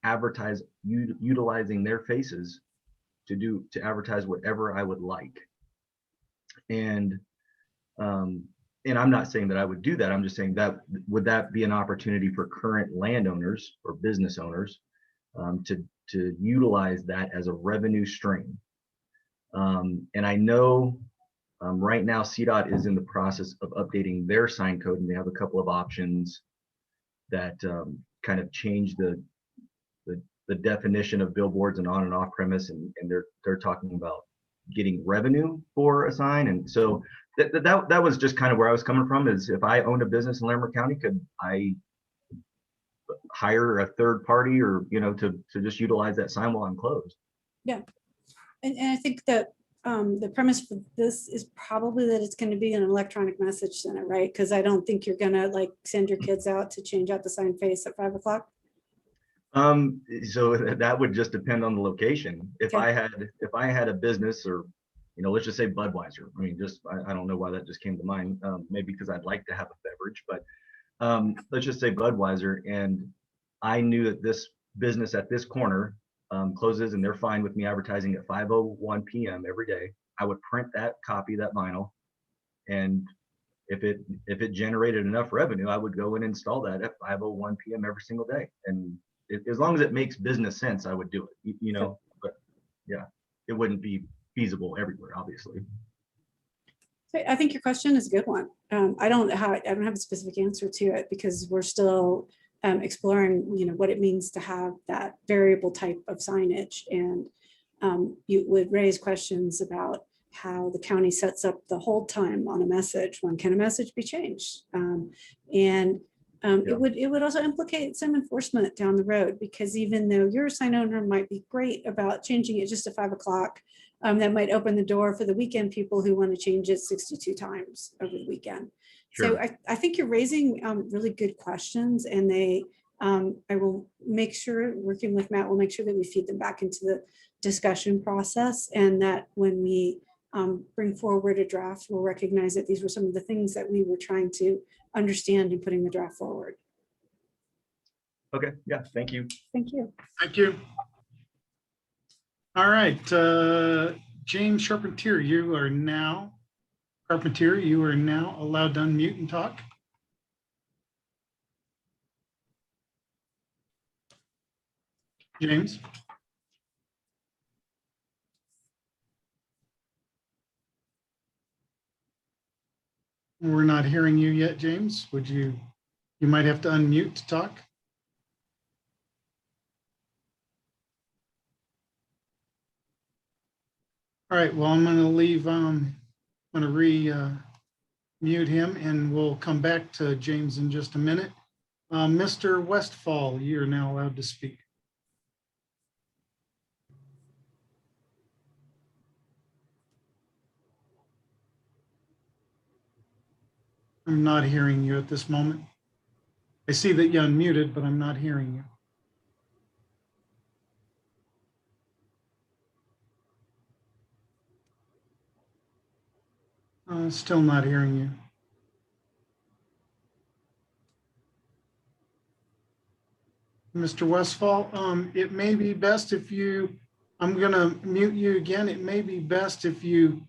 advertise utilizing their faces to advertise whatever I would like? And I'm not saying that I would do that. I'm just saying that would that be an opportunity for current landowners or business owners to utilize that as a revenue stream? And I know right now CDOT is in the process of updating their sign code, and they have a couple of options that kind of change the definition of billboards and on and off premise, and they're talking about getting revenue for a sign. And so that was just kind of where I was coming from, is if I owned a business in Larimer County, could I hire a third party or, to just utilize that sign while I'm closed. And I think that the premise for this is probably that it's going to be an electronic message center, right? Because I don't think you're going to like send your kids out to change out the sign face at 5 o'clock. So that would just depend on the location. If Okay. I had a business or, let's just say Budweiser. I mean, I don't know why that just came to mind. Maybe because I'd like to have a beverage, but let's just say Budweiser, and I knew that this business at this corner closes and they're fine with me advertising at 5:01 p.m. every day. I would print that copy, that vinyl, and if it generated enough revenue, I would go and install that at 5:01 p.m. every single day. And as long as it makes business sense, I would do it. But yeah, it wouldn't be feasible everywhere, obviously. So I think your question is a good one. I don't have a specific answer to it because we're still exploring, what it means to have that variable type of signage. And you would raise questions about how the county sets up the hold time on a message. When can a message be changed? It would also implicate some enforcement down the road, because even though your sign owner might be great about changing it just to 5 o'clock, that might open the door for the weekend people who want to change it 62 times over the weekend. Sure. So I think you're raising really good questions, and I will make sure, working with Matt, we'll make sure that we feed them back into the discussion process, and that when we bring forward a draft, we'll recognize that these were some of the things that we were trying to understand in putting the draft forward. Okay, yeah, thank you. Thank you. Thank you. All right, James Charpentier, you are now allowed to unmute and talk. James? We're not hearing you yet, James. You might have to unmute to talk. All right, well, I'm going to leave, I'm going to mute him, and we'll come back to James in just a minute. Mr. Westfall, you're now allowed to speak. I'm not hearing you at this moment. I see that you unmuted, but I'm not hearing you. Still not hearing you. Mr. Westfall, it may be best if I'm gonna mute you again. It may be best if you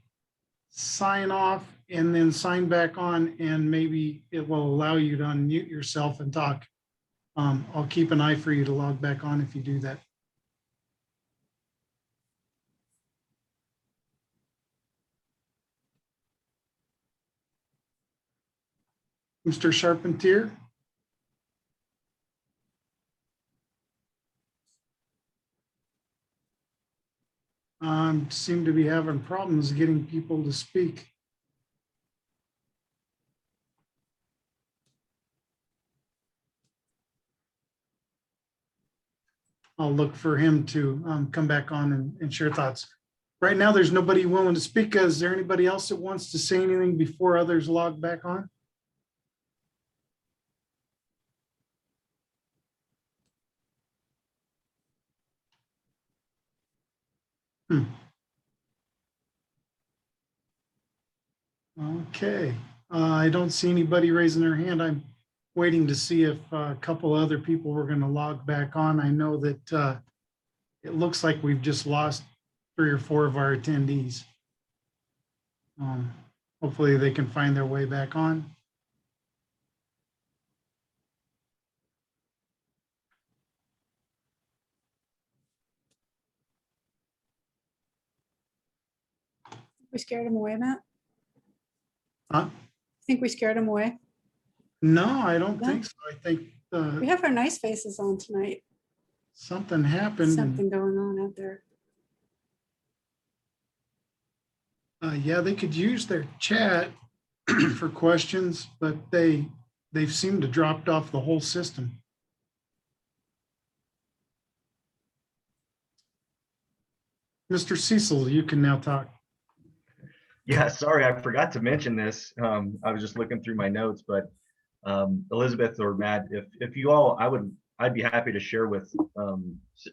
sign off and then sign back on, and maybe it will allow you to unmute yourself and talk. I'll keep an eye for you to log back on if you do that. Mr. Charpentier? Seem to be having problems getting people to speak. I'll look for him to come back on and share thoughts. Right now, there's nobody willing to speak. Is there anybody else that wants to say anything before others log back on? Okay, I don't see anybody raising their hand. I'm waiting to see if a couple other people were going to log back on. I know that it looks like we've just lost 3 or 4 of our attendees. Hopefully they can find their way back on. We scared him away, Matt? Huh? Think we scared him away? No, I don't No. think so. I think We have our nice faces on tonight. something happened. Something going on out there. Yeah, they could use their chat for questions, but they've seemed to dropped off the whole system. Mr. Cecil, you can now talk. Yeah, sorry, I forgot to mention this. I was just looking through my notes, but Elizabeth or Matt, if you all, I'd be happy to share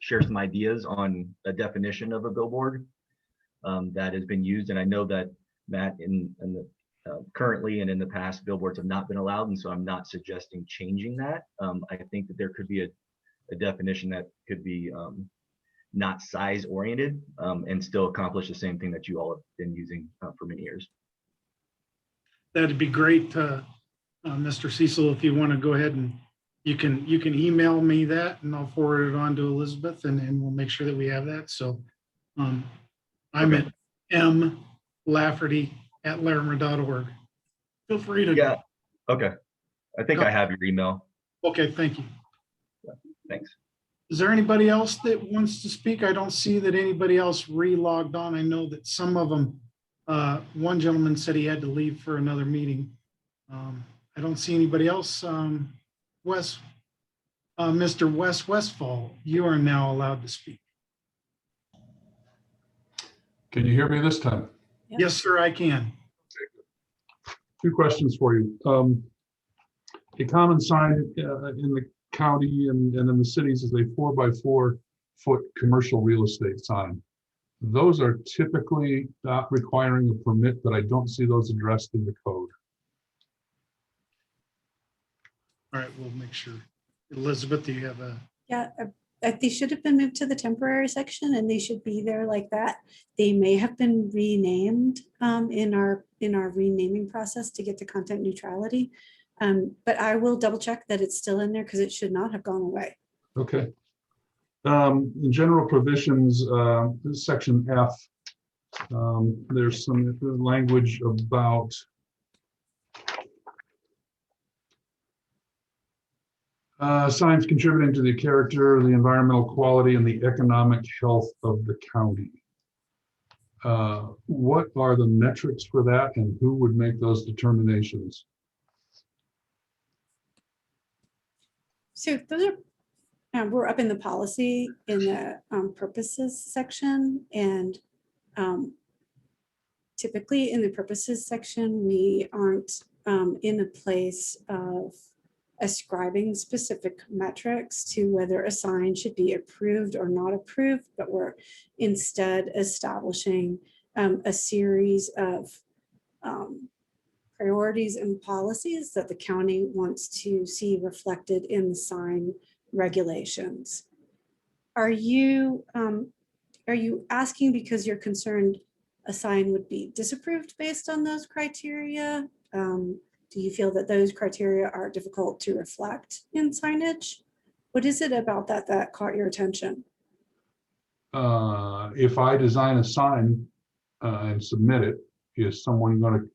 share some ideas on a definition of a billboard that has been used. And I know that Matt, in the currently and in the past, billboards have not been allowed, and so I'm not suggesting changing that. I think that there could be a definition that could be not size oriented and still accomplish the same thing that you all have been using for many years. That'd be great, Mr. Cecil, if you want to go ahead and you can email me that and I'll forward it on to Elizabeth and we'll make sure that we have that. So I'm Okay. at mlafferty@larimer.org. Feel free to. Yeah. Okay. I think I have your email. Okay, thank you. Thanks. Is there anybody else that wants to speak? I don't see that anybody else re-logged on. I know that some of them, one gentleman said he had to leave for another meeting. I don't see anybody else. Mr. Wes Westfall, you are now allowed to speak. Can you hear me this time? Yep. Yes, sir, I can. Two questions for you. A common sign in the county and in the cities is a 4x4 foot commercial real estate sign. Those are typically not requiring a permit, but I don't see those addressed in the code. All right, we'll make sure. Elizabeth, do you have a? Yeah, they should have been moved to the temporary section and they should be there like that. They may have been renamed in our renaming process to get to content neutrality. But I will double check that it's still in there because it should not have gone away. Okay. In general provisions, section F, there's some language about signs contributing to the character, the environmental quality, and the economic health of the county. What are the metrics for that, and who would make those determinations? So those are, we're up in the policy in the purposes section, and typically in the purposes section, we aren't in a place of ascribing specific metrics to whether a sign should be approved or not approved, but we're instead establishing a series of priorities and policies that the county wants to see reflected in the sign regulations. Are you asking because you're concerned a sign would be disapproved based on those criteria? Do you feel that those criteria are difficult to reflect in signage? What is it about that caught your attention? If I design a sign and submit it, is someone going to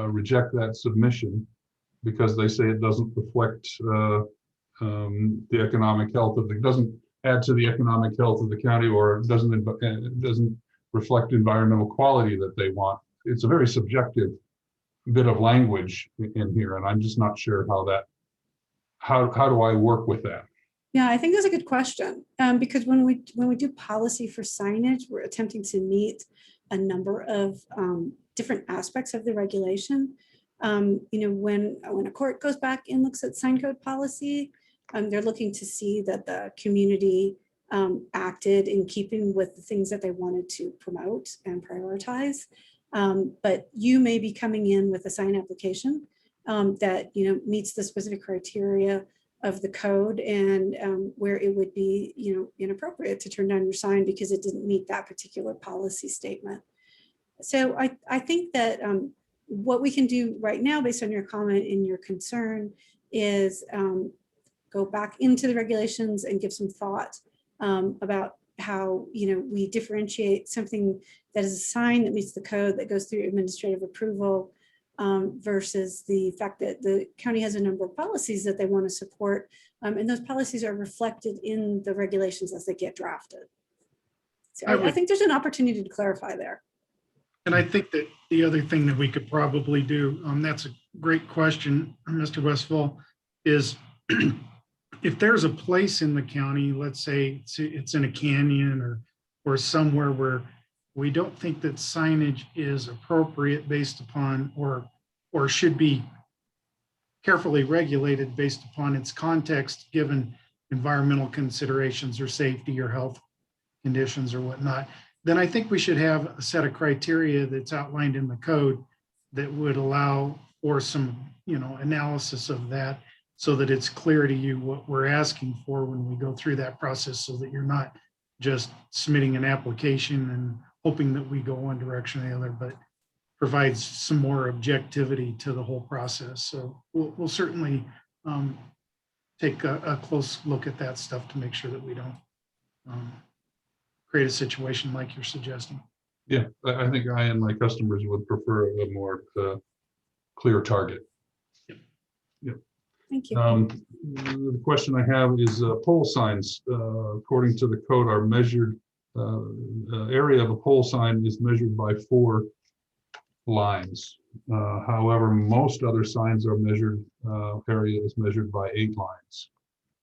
reject that submission because they say it doesn't reflect the economic health of it doesn't add to the economic health of the county, or doesn't reflect environmental quality that they want? It's a very subjective bit of language in here, and I'm just not sure how do I work with that? Yeah, I think that's a good question, because when we do policy for signage, we're attempting to meet a number of different aspects of the regulation. When a court goes back and looks at sign code policy, they're looking to see that the community acted in keeping with the things that they wanted to promote and prioritize. But you may be coming in with a sign application that meets the specific criteria of the code, and where it would be inappropriate to turn down your sign because it didn't meet that particular policy statement. So I think that what we can do right now, based on your comment and your concern, is go back into the regulations and give some thought about how we differentiate something that is a sign that meets the code that goes through administrative approval versus the fact that the county has a number of policies that they want to support, and those policies are reflected in the regulations as they get drafted. So I think there's an opportunity to clarify there. And I think that the other thing that we could probably do, that's a great question, Mr. Westfall, is if there's a place in the county, let's say it's in a canyon or or somewhere where we don't think that signage is appropriate based upon, or should be carefully regulated based upon its context, given environmental considerations or safety or health conditions or whatnot, then I think we should have a set of criteria that's outlined in the code that would allow for some, analysis of that, so that it's clear to you what we're asking for when we go through that process, so that you're not just submitting an application and hoping that we go one direction or the other, but provides some more objectivity to the whole process. So we'll certainly take a close look at that stuff to make sure that we don't create a situation like you're suggesting. Yeah, I think I and my customers would prefer a more clear target. Thank you. The question I have is pole signs, according to the code, are measured, area of a pole sign is measured by 4 lines. However, most other signs are measured, area is measured by 8 lines.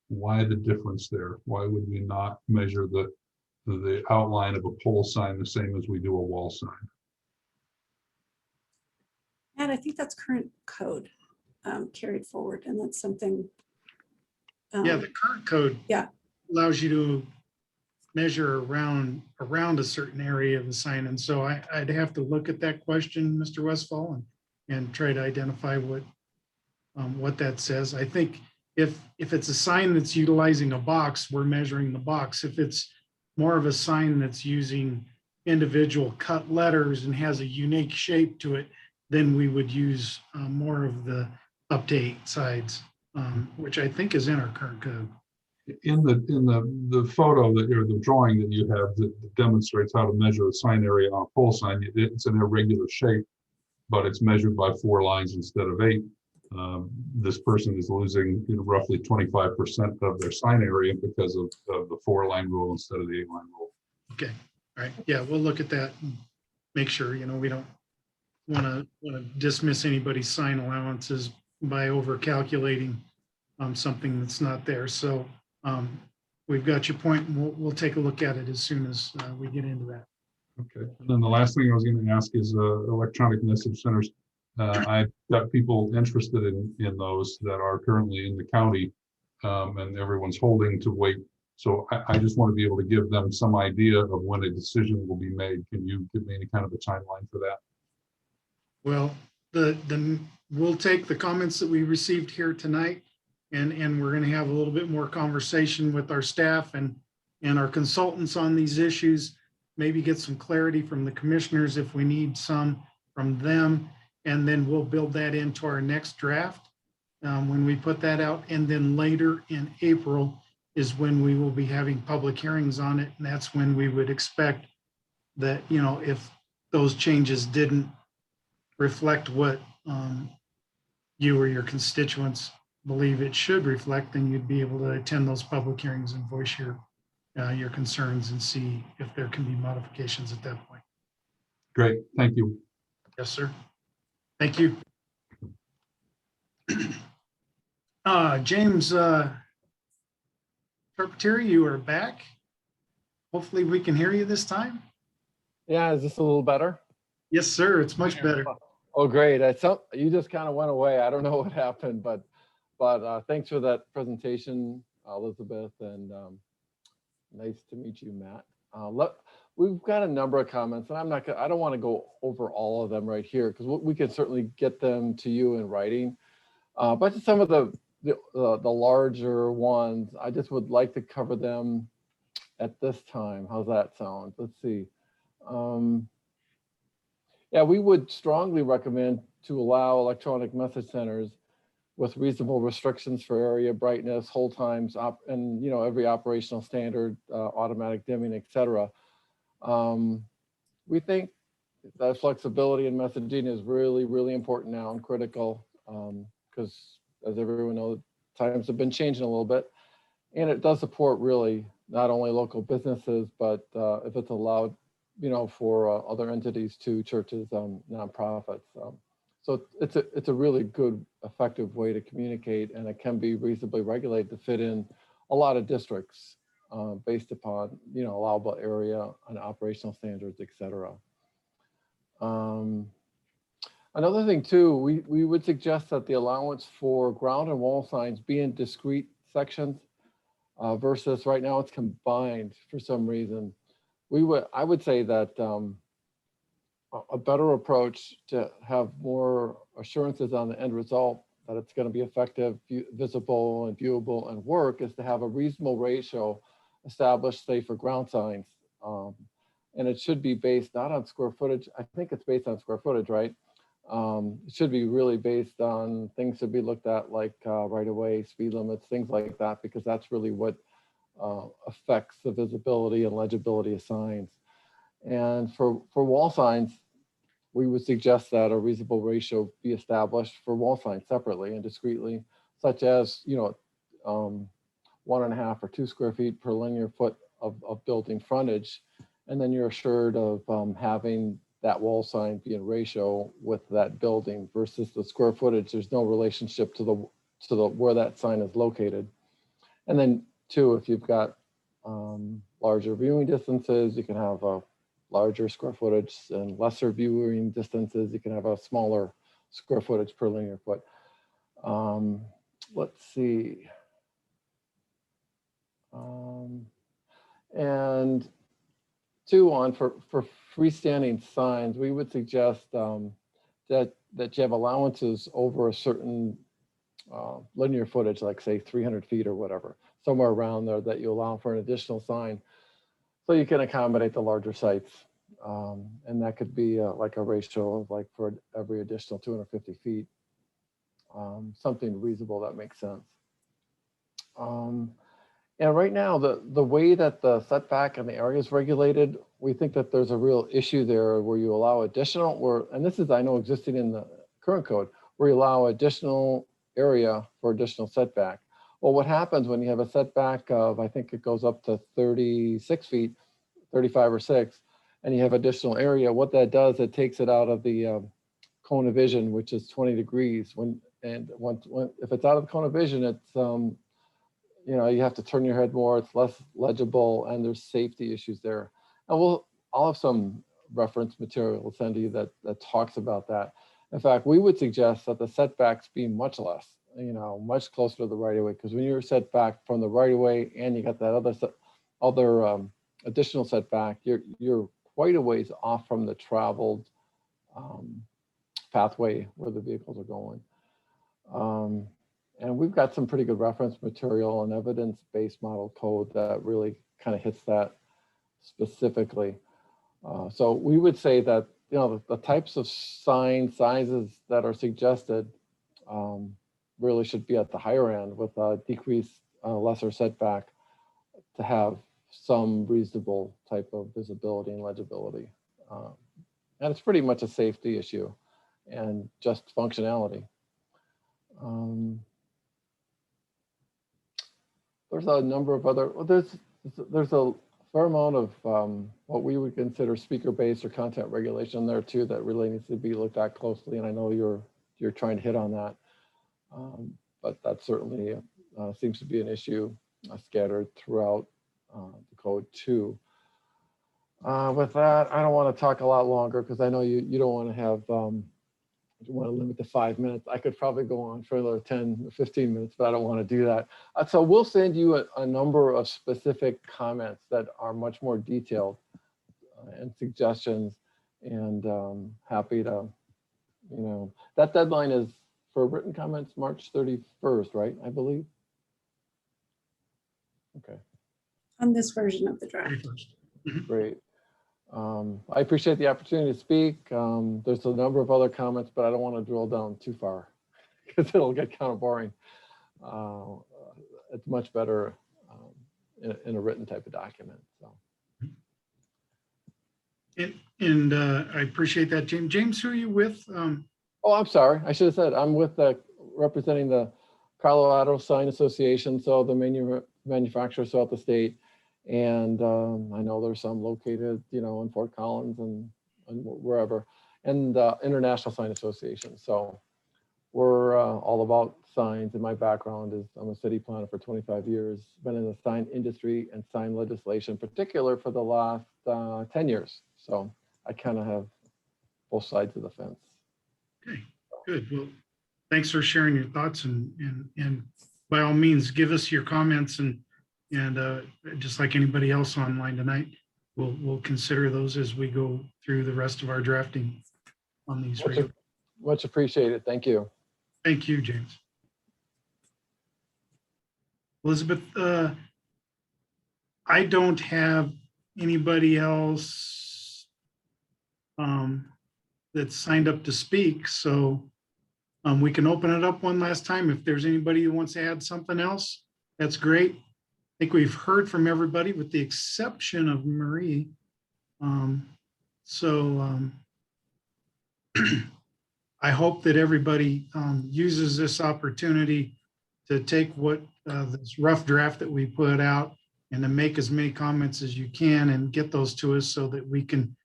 Why the difference there? Why would we not measure the outline of a pole sign the same as we do a wall sign? And I think that's current code carried forward, and that's something. Yeah, the current code Yeah. allows you to measure around a certain area of the sign. And so I'd have to look at that question, Mr. Westfall, and try to identify what that says. I think if it's a sign that's utilizing a box, we're measuring the box. If it's more of a sign that's using individual cut letters and has a unique shape to it, then we would use more of the up to 8 sides, which I think is in our current code. In the photo that, or the drawing that you have that demonstrates how to measure a sign area on a pole sign, it's an irregular shape, but it's measured by 4 lines instead of 8. This person is losing roughly 25% of their sign area because of the 4-line rule instead of the 8-line rule. Okay, all right, yeah, we'll look at that and make sure, we don't want to dismiss anybody's sign allowances by over calculating something that's not there. So we've got your point, and we'll take a look at it as soon as we get into that. Okay, and then the last thing I was going to ask is electronic message centers. I've got people interested in those that are currently in the county, and everyone's holding to wait. So I just want to be able to give them some idea of when a decision will be made. Can you give me any kind of a timeline for that? Well, we'll take the comments that we received here tonight, and we're going to have a little bit more conversation with our staff and our consultants on these issues, maybe get some clarity from the commissioners if we need some from them, and then we'll build that into our next draft when we put that out. And then later in April is when we will be having public hearings on it, and that's when we would expect that, if those changes didn't reflect what you or your constituents believe it should reflect, then you'd be able to attend those public hearings and voice your concerns and see if there can be modifications at that point. Great, thank you. Yes, sir. Thank you. James Carpentier, you are back. Hopefully we can hear you this time. Yeah, is this a little better? Yes, sir. It's much better. Oh, great. You just kind of went away. I don't know what happened, but thanks for that presentation, Elizabeth, and nice to meet you, Matt. We've got a number of comments, and I don't want to go over all of them right here because we can certainly get them to you in writing. But some of the larger ones, I just would like to cover them at this time. How's that sound? Let's see. Yeah, we would strongly recommend to allow electronic message centers with reasonable restrictions for area brightness, hold times, and every operational standard, automatic dimming, etc. We think that flexibility in messaging is really, really important now and critical because, as everyone knows, times have been changing a little bit, and it does support really not only local businesses, but if it's allowed, for other entities too, churches, nonprofits. So it's a really good, effective way to communicate, and it can be reasonably regulated to fit in a lot of districts. based upon, allowable area and operational standards, et cetera. Another thing too, we would suggest that the allowance for ground and wall signs be in discrete sections versus right now it's combined for some reason. I would say that a better approach to have more assurances on the end result that it's going to be effective, visible and viewable and work is to have a reasonable ratio established, say, for ground signs. And it should be based not on square footage. I think it's based on square footage, right? It should be really based on things to be looked at like right of way, speed limits, things like that, because that's really what affects the visibility and legibility of signs. And for wall signs, we would suggest that a reasonable ratio be established for wall signs separately and discreetly, such as, 1.5 or 2 square feet per linear foot of building frontage. And then you're assured of having that wall sign be in ratio with that building versus the square footage. There's no relationship to the where that sign is located. And then two, if you've got larger viewing distances, you can have a larger square footage, and lesser viewing distances, you can have a smaller square footage per linear foot. Let's see. And two, for freestanding signs, we would suggest that you have allowances over a certain linear footage, like say 300 feet or whatever, somewhere around there, that you allow for an additional sign, so you can accommodate the larger sites. And that could be like a ratio of like for every additional 250 feet, something reasonable that makes sense. And right now, the way that the setback and the area is regulated, we think that there's a real issue there where you allow additional, and this is, I know, existing in the current code, where you allow additional area for additional setback. Well, what happens when you have a setback of, I think it goes up to 36 feet, 35 or 6, and you have additional area, what that does, it takes it out of the cone of vision, which is 20 degrees. If it's out of the cone of vision, it's, you have to turn your head more, it's less legible, and there's safety issues there. And I'll have some reference material we'll send to you that talks about that. In fact, we would suggest that the setbacks be much less, much closer to the right of way, because when you're set back from the right of way and you got that other additional setback, you're quite a ways off from the traveled pathway where the vehicles are going. And we've got some pretty good reference material and evidence-based model code that really kind of hits that specifically. So we would say that, the types of sign sizes that are suggested really should be at the higher end with a decreased, lesser setback to have some reasonable type of visibility and legibility. And it's pretty much a safety issue and just functionality. There's a number of other, there's a fair amount of what we would consider speaker-based or content regulation there too that really needs to be looked at closely. And I know you're trying to hit on that, but that certainly seems to be an issue scattered throughout the code too. With that, I don't want to talk a lot longer because I know you don't want to have, you want to limit to 5 minutes. I could probably go on for another 10 or 15 minutes, but I don't want to do that. So we'll send you a number of specific comments that are much more detailed and suggestions, and happy to, that deadline is for written comments March 31st, right? I believe. Okay. On this version of the draft. Great. I appreciate the opportunity to speak. There's a number of other comments, but I don't want to drill down too far because it'll get kind of boring. It's much better in a written type of document. So. And I appreciate that, James. James, who are you with? Oh, I'm sorry. I should have said I'm with representing the Colorado Sign Association, so the manufacturers throughout the state. And I know there's some located, in Fort Collins and wherever, and International Sign Association. So we're all about signs, and my background is I'm a city planner for 25 years, been in the sign industry and sign legislation, particular for the last 10 years. So I kind of have both sides of the fence. Okay, good. Well, thanks for sharing your thoughts, and by all means, give us your comments, and just like anybody else online tonight, we'll consider those as we go through the rest of our drafting on these. Much appreciated. Thank you. Thank you, James. Elizabeth, I don't have anybody else that's signed up to speak, so we can open it up one last time. If there's anybody who wants to add something else, that's great. I think we've heard from everybody with the exception of Marie. I hope that everybody uses this opportunity to take what this rough draft that we put out and to make as many comments as you can and get those to us so that we can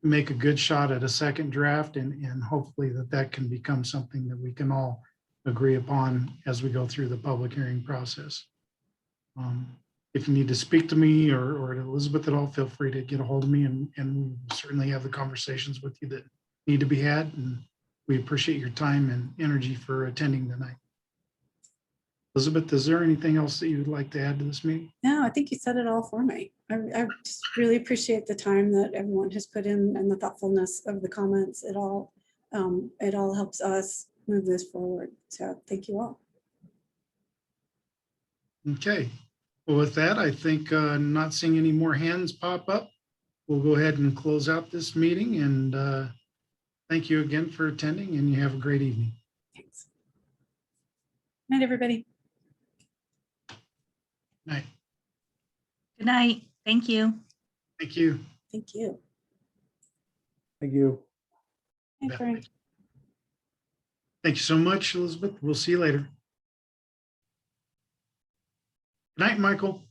make a good shot at a second draft, and hopefully that can become something that we can all agree upon as we go through the public hearing process. If you need to speak to me or to Elizabeth at all, feel free to get a hold of me, and we'll certainly have the conversations with you that need to be had. And we appreciate your time and energy for attending tonight. Elizabeth, is there anything else that you would like to add to this meeting? No, I think you said it all for me. I just really appreciate the time that everyone has put in and the thoughtfulness of the comments. It all helps us move this forward. So thank you all. Okay. Well, with that, I think not seeing any more hands pop up, we'll go ahead and close out this meeting, and thank you again for attending, and you have a great evening. Thanks. Night, everybody. Night. Good night. Thank you. Thank you. Thank you. Thank you. Hey, Frank. Thank you so much, Elizabeth. We'll see you later. Good night, Michael.